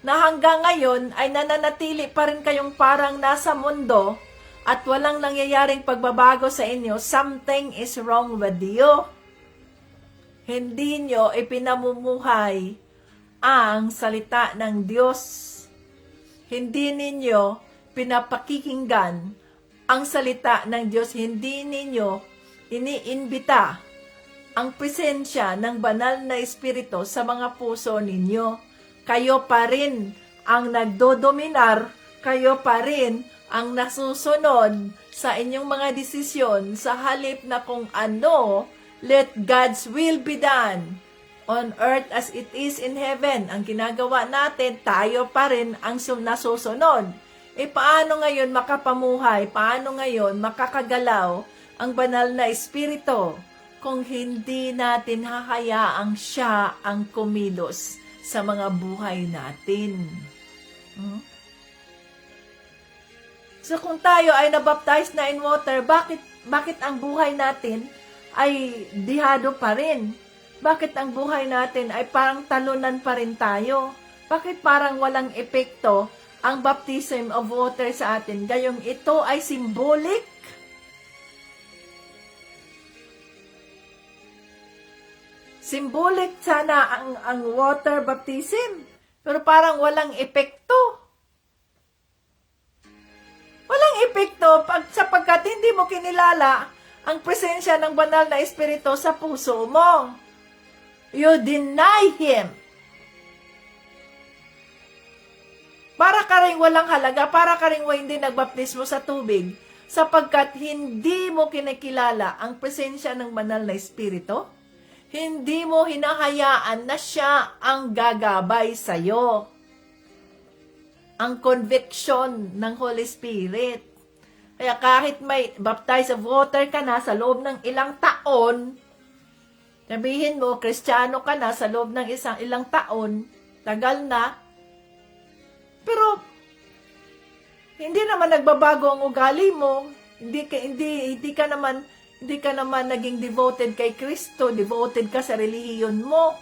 na hanggang ngayon ay nananatili pa rin kayong parang nasa mundo at walang nangyayaring pagbabago sa inyo, something is wrong with you. Hindi nyo ipinamumuhay ang salita ng Diyos. Hindi ninyo pinapakikinggan ang salita ng Diyos. Hindi ninyo iniimbita ang presensya ng banal na Espiritu sa mga puso ninyo. Kayo pa rin ang nagdodominar, kayo pa rin ang nasusunod sa inyong mga desisyon sa halip na kung ano, let God's will be done on earth as it is in heaven. Ang ginagawa natin, tayo pa rin ang nasusunod. Paano ngayon makapamuhay? Paano ngayon makakagalaw ang banal na Espiritu kung hindi natin hahayaang siya ang kumilos sa mga buhay natin? So kung tayo ay nabaptize na in water, bakit ang buhay natin ay dihado pa rin? Bakit ang buhay natin ay parang talunan pa rin tayo? Bakit parang walang epekto ang baptism of water sa atin? Gayong ito ay symbolic. Symbolic sana ang water baptism, pero parang walang epekto. Walang epekto sapagkat hindi mo kinilala ang presensya ng banal na Espiritu sa puso mo. You deny Him. Para ka rin walang halaga, para ka rin hindi nagbaptismo sa tubig, sapagkat hindi mo kinikilala ang presensya ng banal na Espiritu. Hindi mo hinahayaan na siya ang gagabay sa'yo. Ang conviction ng Holy Spirit. Kaya kahit may baptize of water ka na sa loob ng ilang taon, sabihin mo, Kristiyano ka na sa loob ng ilang taon, tagal na, pero hindi naman nagbabago ang ugali mo, hindi ka naman naging devoted kay Kristo, devoted ka sa relihiyon mo.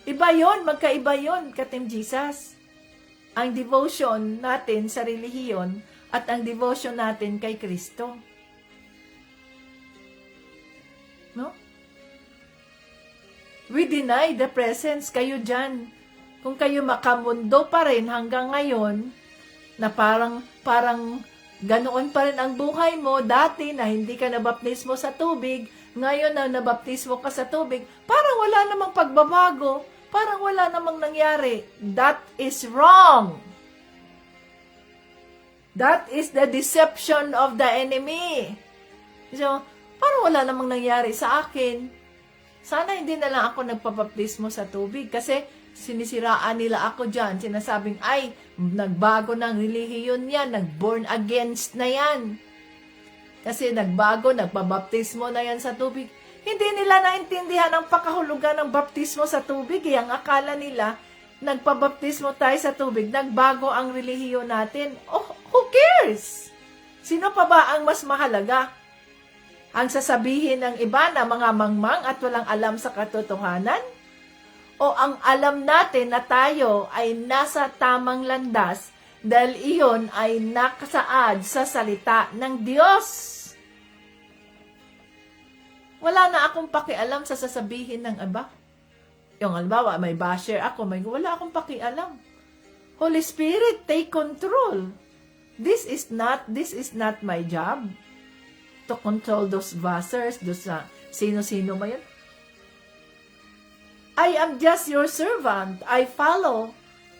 Iba yon, magkaiba yon, ka-Team Jesus. Ang devotion natin sa relihiyon at ang devotion natin kay Kristo. No? We deny the presence. Kayo dyan, kung kayo makamundo pa rin hanggang ngayon, na parang ganoon pa rin ang buhay mo, dati na hindi ka nabaptismo sa tubig, ngayon na nabaptismo ka sa tubig, parang wala namang pagbabago, parang wala namang nangyari. That is wrong. That is the deception of the enemy. So, parang wala namang nangyari sa akin. Sana hindi na lang ako nagpabaptismo sa tubig kasi sinisiraan nila ako dyan. Sinasabing, ay, nagbago ng relihiyon yan, nag-born against na yan. Kasi nagbago, nagpabaptismo na yan sa tubig. Hindi nila naintindihan ang pakahulugan ng baptismo sa tubig. Ang akala nila, nagpabaptismo tayo sa tubig, nagbago ang relihiyon natin. Oh, who cares? Sino pa ba ang mas mahalaga? Ang sasabihin ng iba na mga mangmang at walang alam sa katotohanan? O ang alam natin na tayo ay nasa tamang landas dahil iyon ay nakasaad sa salita ng Diyos? Wala na akong pakialam sa sasabihin ng iba. Yung halimbawa, may basher ako, wala akong pakialam. Holy Spirit, take control. This is not my job to control those bashers, those sino-sino ba yun? I am just your servant. I follow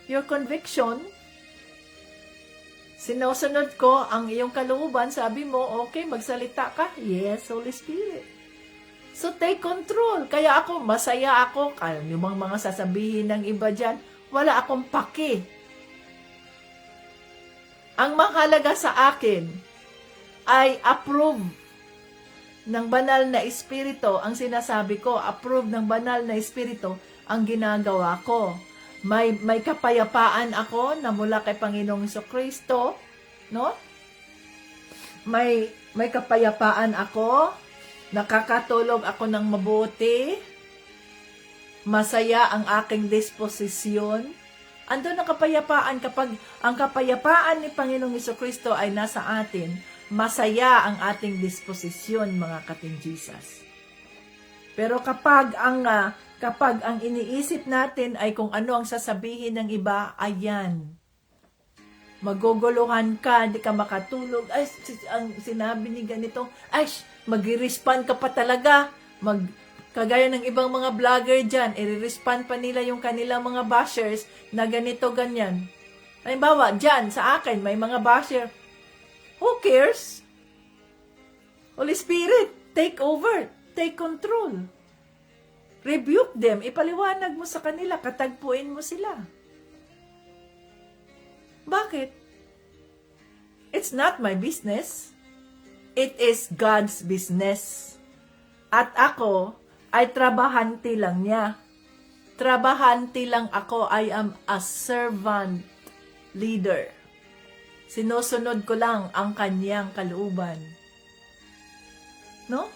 your conviction. Sinusunod ko ang iyong kalooban. Sabi mo, okay, magsalita ka. Yes, Holy Spirit. So, take control. Kaya ako, masaya ako. Kaya yung mga sasabihin ng iba dyan, wala akong paki. Ang mahalaga sa akin ay approve ng banal na espiritu. Ang sinasabi ko, approve ng banal na espiritu ang ginagawa ko. May kapayapaan ako na mula kay Panginoong Jesucristo, no? May kapayapaan ako, nakakatulog ako ng mabuti, masaya ang aking disposisyon. Andun ang kapayapaan. Kapag ang kapayapaan ni Panginoong Jesucristo ay nasa atin, masaya ang ating disposisyon, mga katinjisas. Pero kapag ang iniisip natin ay kung ano ang sasabihin ng iba, ayan, maguguluhan ka, di ka makatulog, ay, ang sinabi ni ganito, ay, mag-respond ka pa talaga, kagaya ng ibang mga vlogger dyan, i-respond pa nila yung kanilang mga bashers na ganito, ganyan. Halimbawa, dyan, sa akin, may mga basher. Who cares? Holy Spirit, take over, take control. Rebuke them, ipaliwanag mo sa kanila, katagpuin mo sila. Bakit? It's not my business. It is God's business. At ako ay trabahante lang niya. Trabahante lang ako. I am a servant leader. Sinusunod ko lang ang kanyang kalooban. No?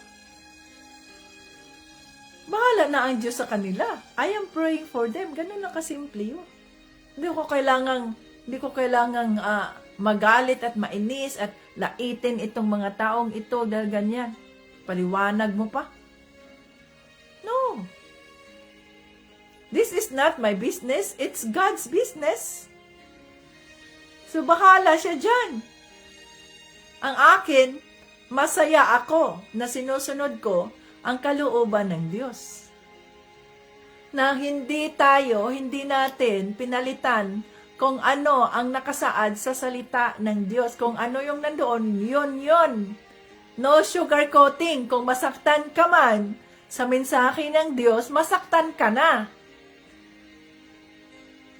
Bahala na ang Diyos sa kanila. I am praying for them. Ganun lang kasimple yun. Hindi ko kailangang magalit at mainis at laitin itong mga taong ito dahil ganyan. Paliwanag mo pa. No. This is not my business. It's God's business. So, bahala siya dyan. Ang akin, masaya ako na sinusunod ko ang kalooban ng Diyos. Na hindi natin pinalitan kung ano ang nakasaad sa salita ng Diyos. Kung ano yung nandoon, yun. No sugarcoating. Kung masaktan ka man sa mensahe ng Diyos, masaktan ka na.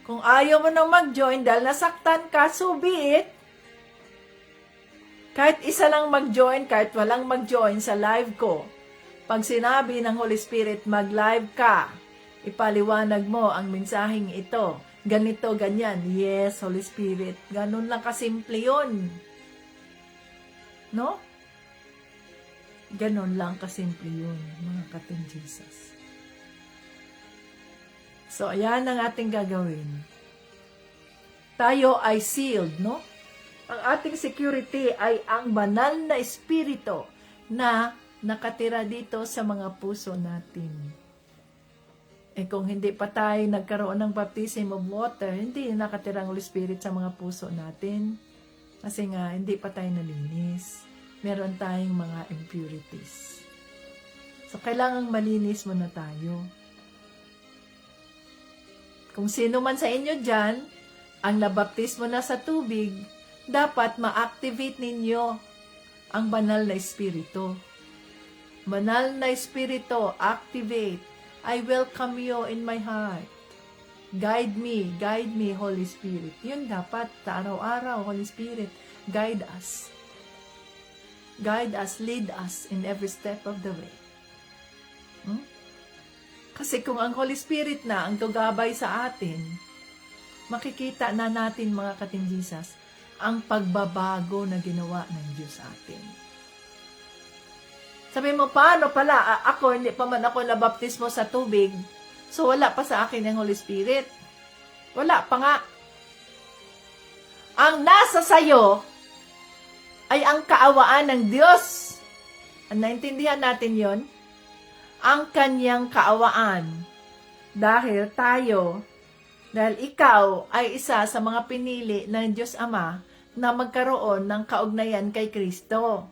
Kung ayaw mo nang mag-join dahil nasaktan ka, so be it. Kahit isa lang mag-join, kahit walang mag-join sa live ko, pag sinabi ng Holy Spirit, mag-live ka, ipaliwanag mo ang mensaheng ito. Ganito, ganyan. Yes, Holy Spirit. Ganun lang kasimple yun. No? Ganun lang kasimple yun, mga kating Jesus. So, ayan ang ating gagawin. Tayo ay sealed, no? Ang ating security ay ang banal na espiritu na nakatira dito sa mga puso natin. Kung hindi pa tayo nagkaroon ng baptism of water, hindi nakatira ang Holy Spirit sa mga puso natin. Kasi nga, hindi pa tayo nalinis. Meron tayong mga impurities. So, kailangang malinis muna tayo. Kung sino man sa inyo dyan, ang nabaptismo na sa tubig, dapat ma-activate ninyo ang banal na espiritu. Banal na espiritu, activate. I welcome you in my heart. Guide me, Holy Spirit. Yun dapat, sa araw-araw, Holy Spirit, guide us. Guide us, lead us in every step of the way. Kasi kung ang Holy Spirit na ang gagabay sa atin, makikita na natin, mga katinjisas, ang pagbabago na ginawa ng Diyos sa atin. Sabi mo, paano pala? Ako, hindi pa man ako nabaptismo sa tubig, so wala pa sa akin ang Holy Spirit. Wala pa nga. Ang nasa sayo ay ang kaawaan ng Diyos. Naintindihan natin yon? Ang kanyang kaawaan. Dahil ikaw ay isa sa mga pinili ng Diyos Ama na magkaroon ng kaugnayan kay Kristo.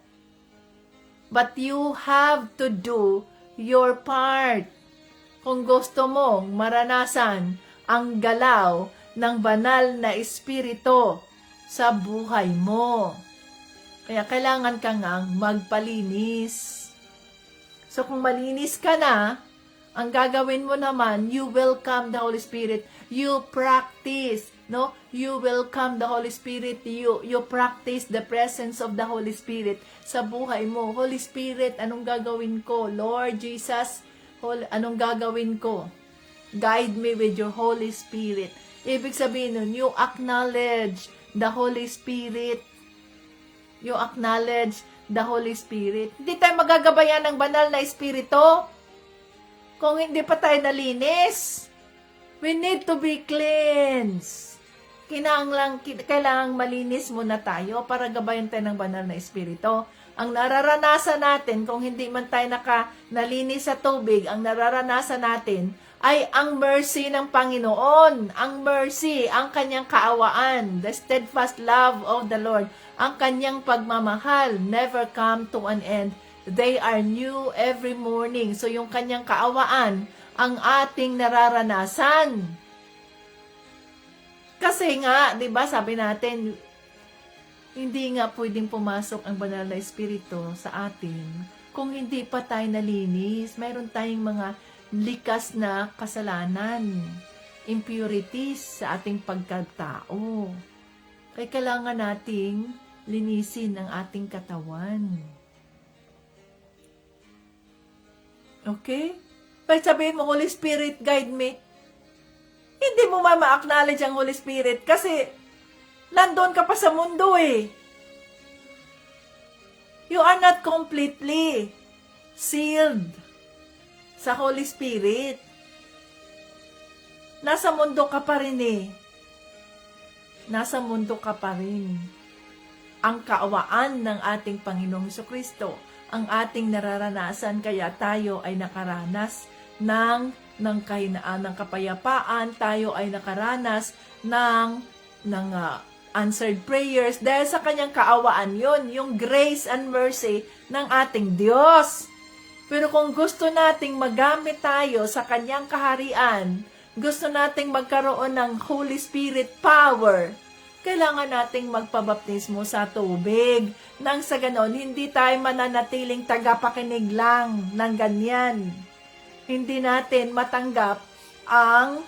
But you have to do your part. Kung gusto mong maranasan ang galaw ng banal na espiritu sa buhay mo. Kaya kailangan ka ngang magpalinis. So kung malinis ka na, ang gagawin mo naman, you welcome the Holy Spirit. You practice, no? You welcome the Holy Spirit. You practice the presence of the Holy Spirit sa buhay mo. Holy Spirit, anong gagawin ko? Lord Jesus, anong gagawin ko? Guide me with your Holy Spirit. Ibig sabihin nun, you acknowledge the Holy Spirit. You acknowledge the Holy Spirit. Hindi tayo magagabayan ng banal na espiritu kung hindi pa tayo nalinis. We need to be cleansed. Kailangang malinis muna tayo para gabayan tayo ng banal na espiritu. Ang nararanasan natin, kung hindi man tayo nalinis sa tubig, ang nararanasan natin ay ang mercy ng Panginoon. Ang mercy, ang kanyang kaawaan, the steadfast love of the Lord, ang kanyang pagmamahal, never come to an end. They are new every morning. So yung kanyang kaawaan, ang ating nararanasan. Kasi nga, 'di ba, sabi natin, hindi nga pwedeng pumasok ang banal na espiritu sa atin kung hindi pa tayo nalinis. Mayroon tayong mga likas na kasalanan, impurities sa ating pagkatao. Kaya kailangan nating linisin ang ating katawan. Okay? Pag sabihin mo, Holy Spirit, guide me. Hindi mo ma-acknowledge ang Holy Spirit kasi nandun ka pa sa mundo eh. You are not completely sealed sa Holy Spirit. Nasa mundo ka pa rin eh. Nasa mundo ka pa rin. Ang kaawaan ng ating Panginoong Jesucristo, ang ating nararanasan, kaya tayo ay nakaranas ng kahinaan, ng kapayapaan, tayo ay nakaranas ng answered prayers dahil sa kanyang kaawaan yon, yung grace and mercy ng ating Diyos. Pero kung gusto nating magamit tayo sa kanyang kaharian, gusto nating magkaroon ng Holy Spirit power, kailangan nating magpabaptismo sa tubig. Nang sa ganon, hindi tayo mananatiling tagapakinig lang ng ganyan. Hindi natin matanggap ang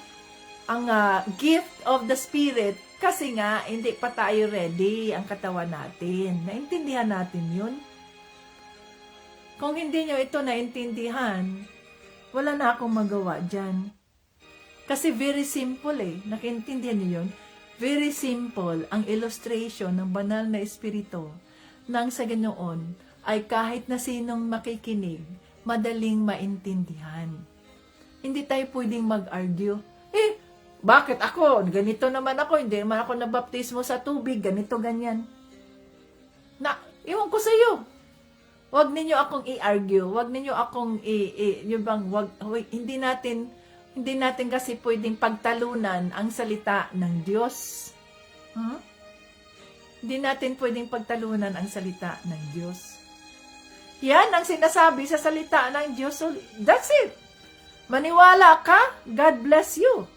gift of the Spirit kasi nga hindi pa tayo ready ang katawan natin. Naintindihan natin yun? Kung hindi nyo ito naintindihan, wala na akong magawa dyan. Kasi very simple eh. Nakiintindihan nyo yun? Very simple ang illustration ng banal na espiritu nang sa ganoon ay kahit na sinong makikinig, madaling maintindihan. Hindi tayo pwedeng mag-argue. Bakit ako? Ganito naman ako. Hindi naman ako nabaptismo sa tubig. Ganito, ganyan. Iwan ko sa iyo. Huwag ninyo akong i-argue. Huwag ninyo akong yung bang, hindi natin kasi pwedeng pagtalunan ang salita ng Diyos. Huh? Hindi natin pwedeng pagtalunan ang salita ng Diyos. Yan ang sinasabi sa salita ng Diyos. So, that's it. Maniwala ka, God bless you.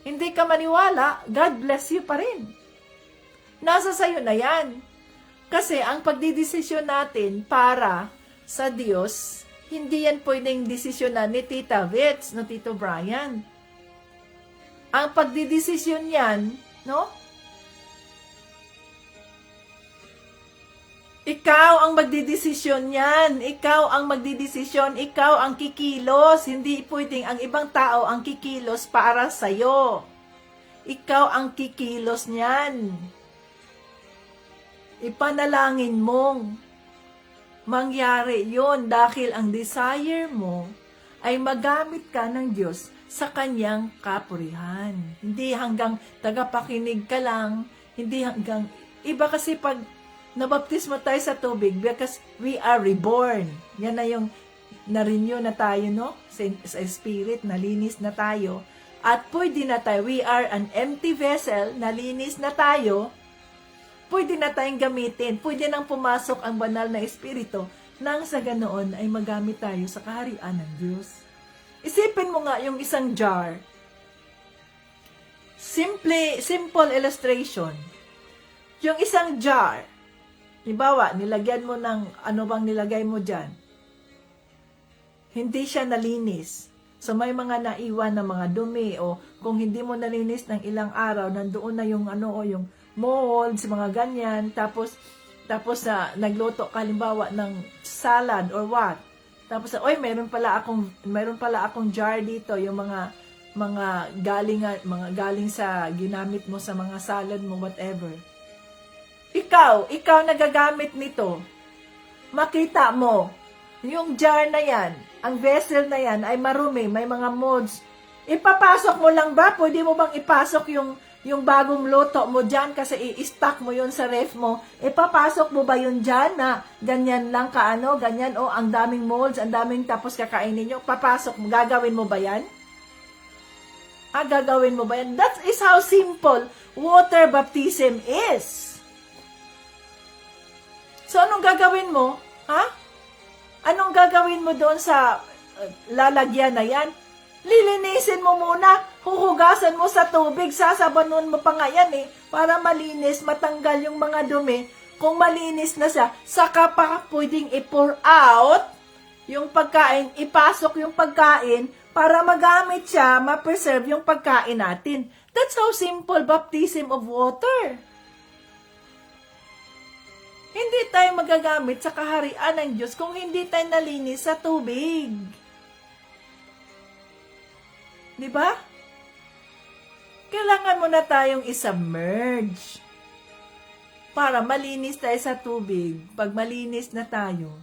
Hindi ka maniwala, God bless you pa rin. Nasa sayo na yan. Kasi ang pagdidesisyon natin para sa Diyos, hindi yan pwedeng desisyonan ni Tita Vits, no Tito Brian. Ang pagdidesisyon yan, no? Ikaw ang magdidesisyon yan. Ikaw ang magdidesisyon. Ikaw ang kikilos. Hindi pwedeng ang ibang tao ang kikilos para sa'yo. Ikaw ang kikilos niyan. Ipanalangin mong mangyari yon dahil ang desire mo ay magamit ka ng Diyos sa kanyang kapurihan. Hindi hanggang tagapakinig ka lang. Hindi hanggang... Iba kasi pag nabaptismo tayo sa tubig because we are reborn. Yan na yung na-renew na tayo, no? Sa spirit, nalinis na tayo. At pwede na tayo, we are an empty vessel, nalinis na tayo. Pwede na tayong gamitin. Pwede nang pumasok ang banal na espiritu nang sa ganoon ay magamit tayo sa kaharian ng Diyos. Isipin mo nga yung isang jar. Simple illustration. Yung isang jar, halimbawa, nilagyan mo ng ano bang nilagay mo dyan. Hindi siya nalinis. So may mga naiwan na mga dumi o kung hindi mo nalinis ng ilang araw, nandoon na yung ano o yung molds, mga ganyan. Tapos nagluto ka halimbawa ng salad or what. Tapos oy, meron pala akong jar dito, yung mga galing sa ginamit mo sa mga salad mo, whatever. Ikaw nagagamit nito. Makita mo, yung jar na yan, ang vessel na yan ay marumi, may mga molds. Ipapasok mo lang ba? Pwede mo bang ipasok yung bagong luto mo dyan kasi i-stock mo yun sa ref mo? Ipapasok mo ba yun dyan na ganyan lang ganyan, ang daming molds, ang daming tapos kakainin nyo? Papasok mo, gagawin mo ba yan? Gagawin mo ba yan? That is how simple water baptism is. So, anong gagawin mo? Anong gagawin mo doon sa lalagyan na yan? Lilinisin mo muna, huhugasan mo sa tubig, sasabanon mo pa nga yan para malinis, matanggal yung mga dumi. Kung malinis na siya, saka pa pwedeng i-pour out yung pagkain, ipasok yung pagkain para magamit siya, ma-preserve yung pagkain natin. That's how simple baptism of water. Hindi tayo magagamit sa kaharian ng Diyos kung hindi tayo nalinis sa tubig. Diba? Kailangan mo na tayong isubmerge para malinis tayo sa tubig. Pag malinis na tayo,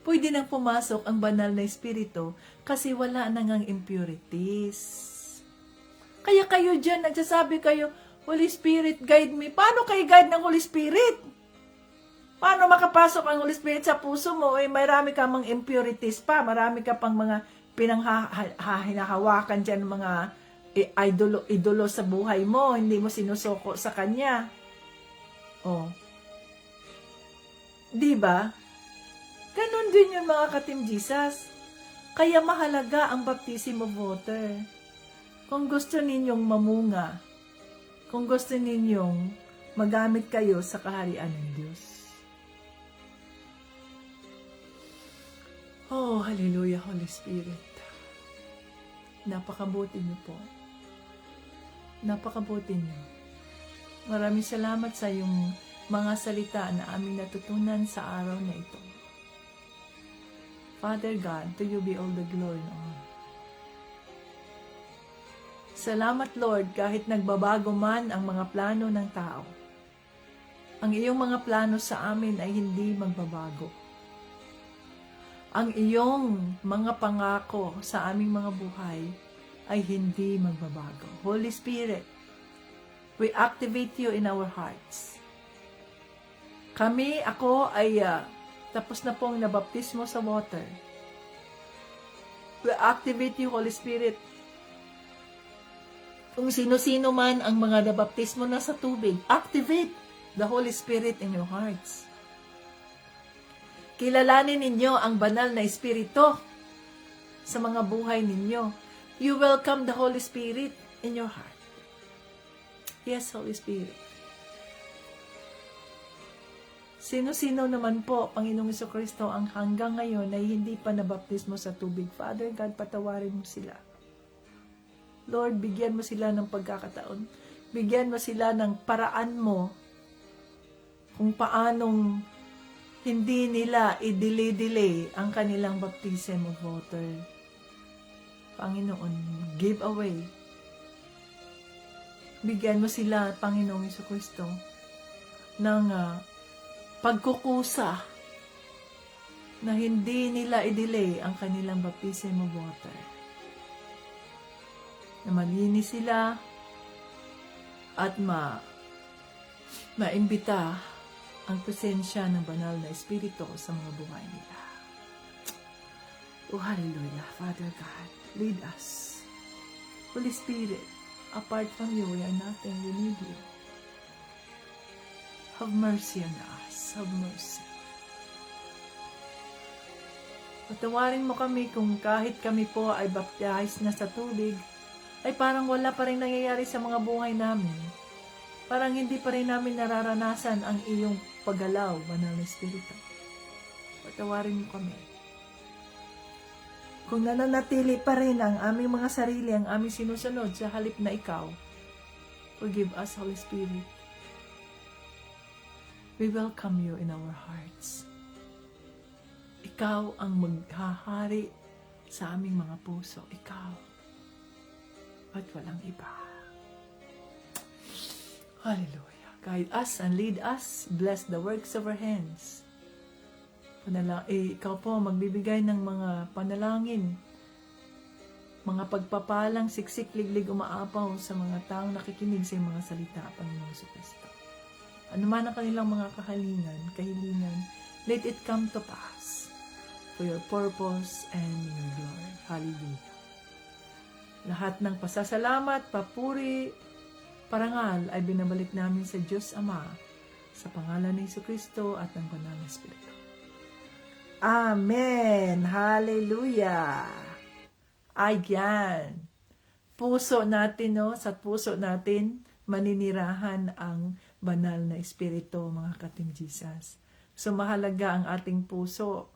pwede nang pumasok ang banal na espiritu kasi wala nang impurities. Kaya kayo dyan, nagsasabi kayo, Holy Spirit, guide me. Paano kayo guide ng Holy Spirit? Paano makapasok ang Holy Spirit sa puso mo? Marami ka mang impurities pa. Marami ka pang mga pinanghinahawakan dyan, mga idolo sa buhay mo. Hindi mo sinusuko sa Kanya. Diba? Ganon din yung mga ka-Team Jesus. Kaya mahalaga ang baptism of water. Kung gusto ninyong mamunga, kung gusto ninyong magamit kayo sa kaharian ng Diyos. Oh, hallelujah, Holy Spirit. Napakabuti niyo po. Napakabuti niyo. Maraming salamat sa yung mga salita na aming natutunan sa araw na ito. Father God, to you be all the glory and honor. Salamat, Lord, kahit nagbabago man ang mga plano ng tao. Ang iyong mga plano sa amin ay hindi magbabago. Ang iyong mga pangako sa aming mga buhay ay hindi magbabago. Holy Spirit, we activate you in our hearts. Ako ay tapos na pong nabaptismo sa water. We activate you, Holy Spirit. Kung sino-sino man ang mga nabaptismo na sa tubig, activate the Holy Spirit in your hearts. Kilalanin ninyo ang banal na Espiritu sa mga buhay ninyo. You welcome the Holy Spirit in your heart. Yes, Holy Spirit. Sino-sino naman po, Panginoong Jesucristo, ang hanggang ngayon ay hindi pa nabaptismo sa tubig. Father God, patawarin mo sila. Lord, bigyan mo sila ng pagkakataon. Bigyan mo sila ng paraan mo kung paanong hindi nila i-delay ang kanilang baptism of water. Panginoon, give away. Bigyan mo sila, Panginoong Jesucristo, ng pagkukusa na hindi nila i-delay ang kanilang baptism of water. Na malinis sila at maimbita ang presensya ng banal na Espiritu sa mga buhay nila. Oh, hallelujah, Father God, lead us. Holy Spirit, apart from you, we are nothing, we need you. Have mercy on us. Have mercy. Patawarin mo kami kung kahit kami po ay baptized na sa tubig, ay parang wala pa rin nangyayari sa mga buhay namin. Parang hindi pa rin namin nararanasan ang iyong paggalaw, Banal na Espiritu. Patawarin mo kami. Kung nananatili pa rin ang aming mga sarili, ang aming sinusunod sa halip na ikaw, forgive us, Holy Spirit. We welcome you in our hearts. Ikaw ang maghahari sa aming mga puso. Ikaw. At walang iba. Hallelujah. Guide us and lead us. Bless the works of our hands. Ikaw po magbibigay ng mga panalangin. Mga pagpapalang siksik, liglig, umaapaw sa mga taong nakikinig sa mga salita, Panginoong Jesucristo. Ano man ang kanilang mga kahilingan, let it come to pass for your purpose and your glory. Hallelujah. Lahat ng pasasalamat, papuri, parangal ay binabalik namin sa Diyos Ama sa pangalan ni Jesucristo at ng Banal na Espiritu. Amen! Hallelujah! Ayan! Puso natin, sa puso natin, maninirahan ang Banal na Espiritu, mga ka-Team Jesus. So, mahalaga ang ating puso.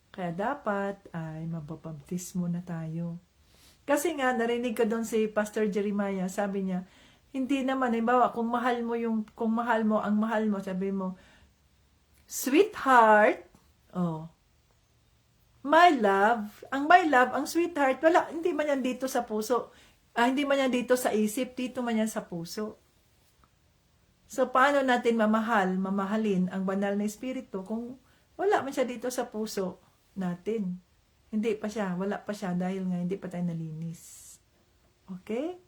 Kaya dapat ay mabaptismo na tayo. Kasi nga, narinig ko doon si Pastor Jeremiah, sabi niya, hindi naman, halimbawa, kung mahal mo, ang mahal mo, sabi mo, sweetheart, my love, ang sweetheart, wala, hindi man yan dito sa puso. Hindi man yan dito sa isip, dito man yan sa puso. So, paano natin mamahalin ang banal na Espiritu kung wala man siya dito sa puso natin? Wala pa siya dahil nga hindi pa tayo nalinis. Okay?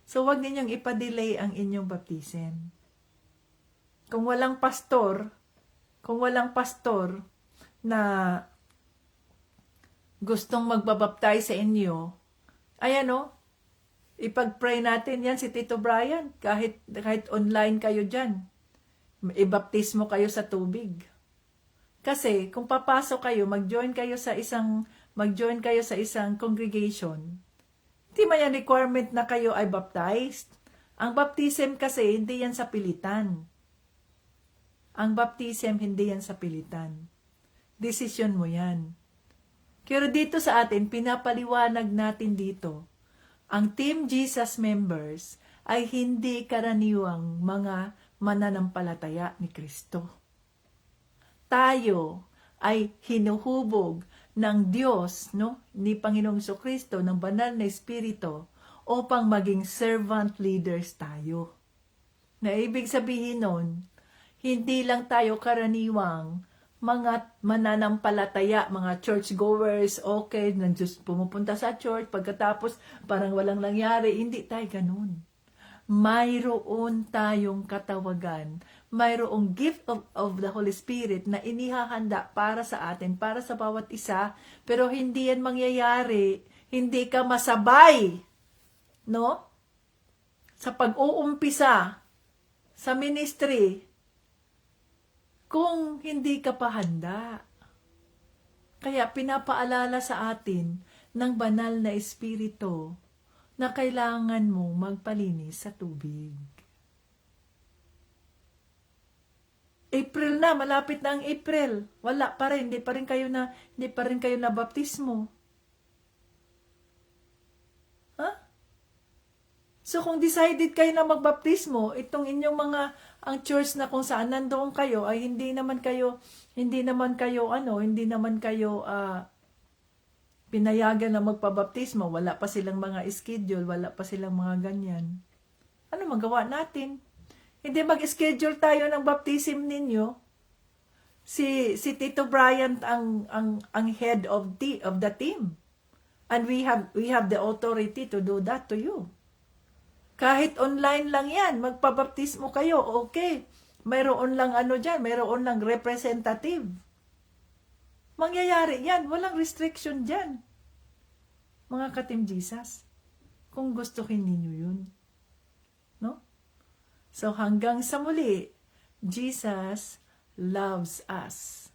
So, wag ninyong ipa-delay ang inyong baptism. Kung walang pastor na gustong magbabaptize sa inyo, ipag-pray natin yan si Tito Brian, kahit online kayo dyan. Ibaptismo kayo sa tubig. Kasi kung papasok kayo, mag-join kayo sa isang congregation, hindi man yan requirement na kayo ay baptized. Ang baptism kasi hindi yan sa pilitan. Desisyon mo yan. Pero dito sa atin, pinapaliwanag natin dito, ang Team Jesus members ay hindi karaniwang mga mananampalataya ni Kristo. Tayo ay hinuhubog ng Diyos, ni Panginoong Jesucristo, ng Banal na Espiritu, upang maging servant leaders tayo. Na ibig sabihin nun, hindi lang tayo karaniwang mga mananampalataya, mga churchgoers, okay, pumupunta sa church, pagkatapos parang walang nangyari. Hindi tayo ganun. mayroon tayong katawagan, mayroong gift of the Holy Spirit na inihahanda para sa atin, para sa bawat isa, pero hindi yan mangyayari, hindi ka masabay, no? Sa pag-uumpisa, sa ministry, kung hindi ka pa handa. Kaya pinapaalala sa atin ng banal na Espiritu na kailangan mong magpalinis sa tubig. April na, malapit na ang April. Wala pa rin, hindi pa rin kayo na baptismo. Ha? So kung decided kayo na magbaptismo, itong inyong ang church na kung saan nandoon kayo ay hindi naman kayo pinayagan na magpabaptismo, wala pa silang mga schedule, wala pa silang mga ganyan. Ano magawa natin? Hindi mag-schedule tayo ng baptism ninyo. Si Tito Bryant ang head of the team. And we have the authority to do that to you. Kahit online lang yan, magpabaptismo kayo, okay. Mayroon lang mayroon lang representative. Mangyayari yan. Walang restriction dyan. Mga ka-Team Jesus. Kung gustuhin ninyo yun. No? So hanggang sa muli, Jesus loves us.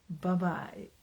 Bye-bye.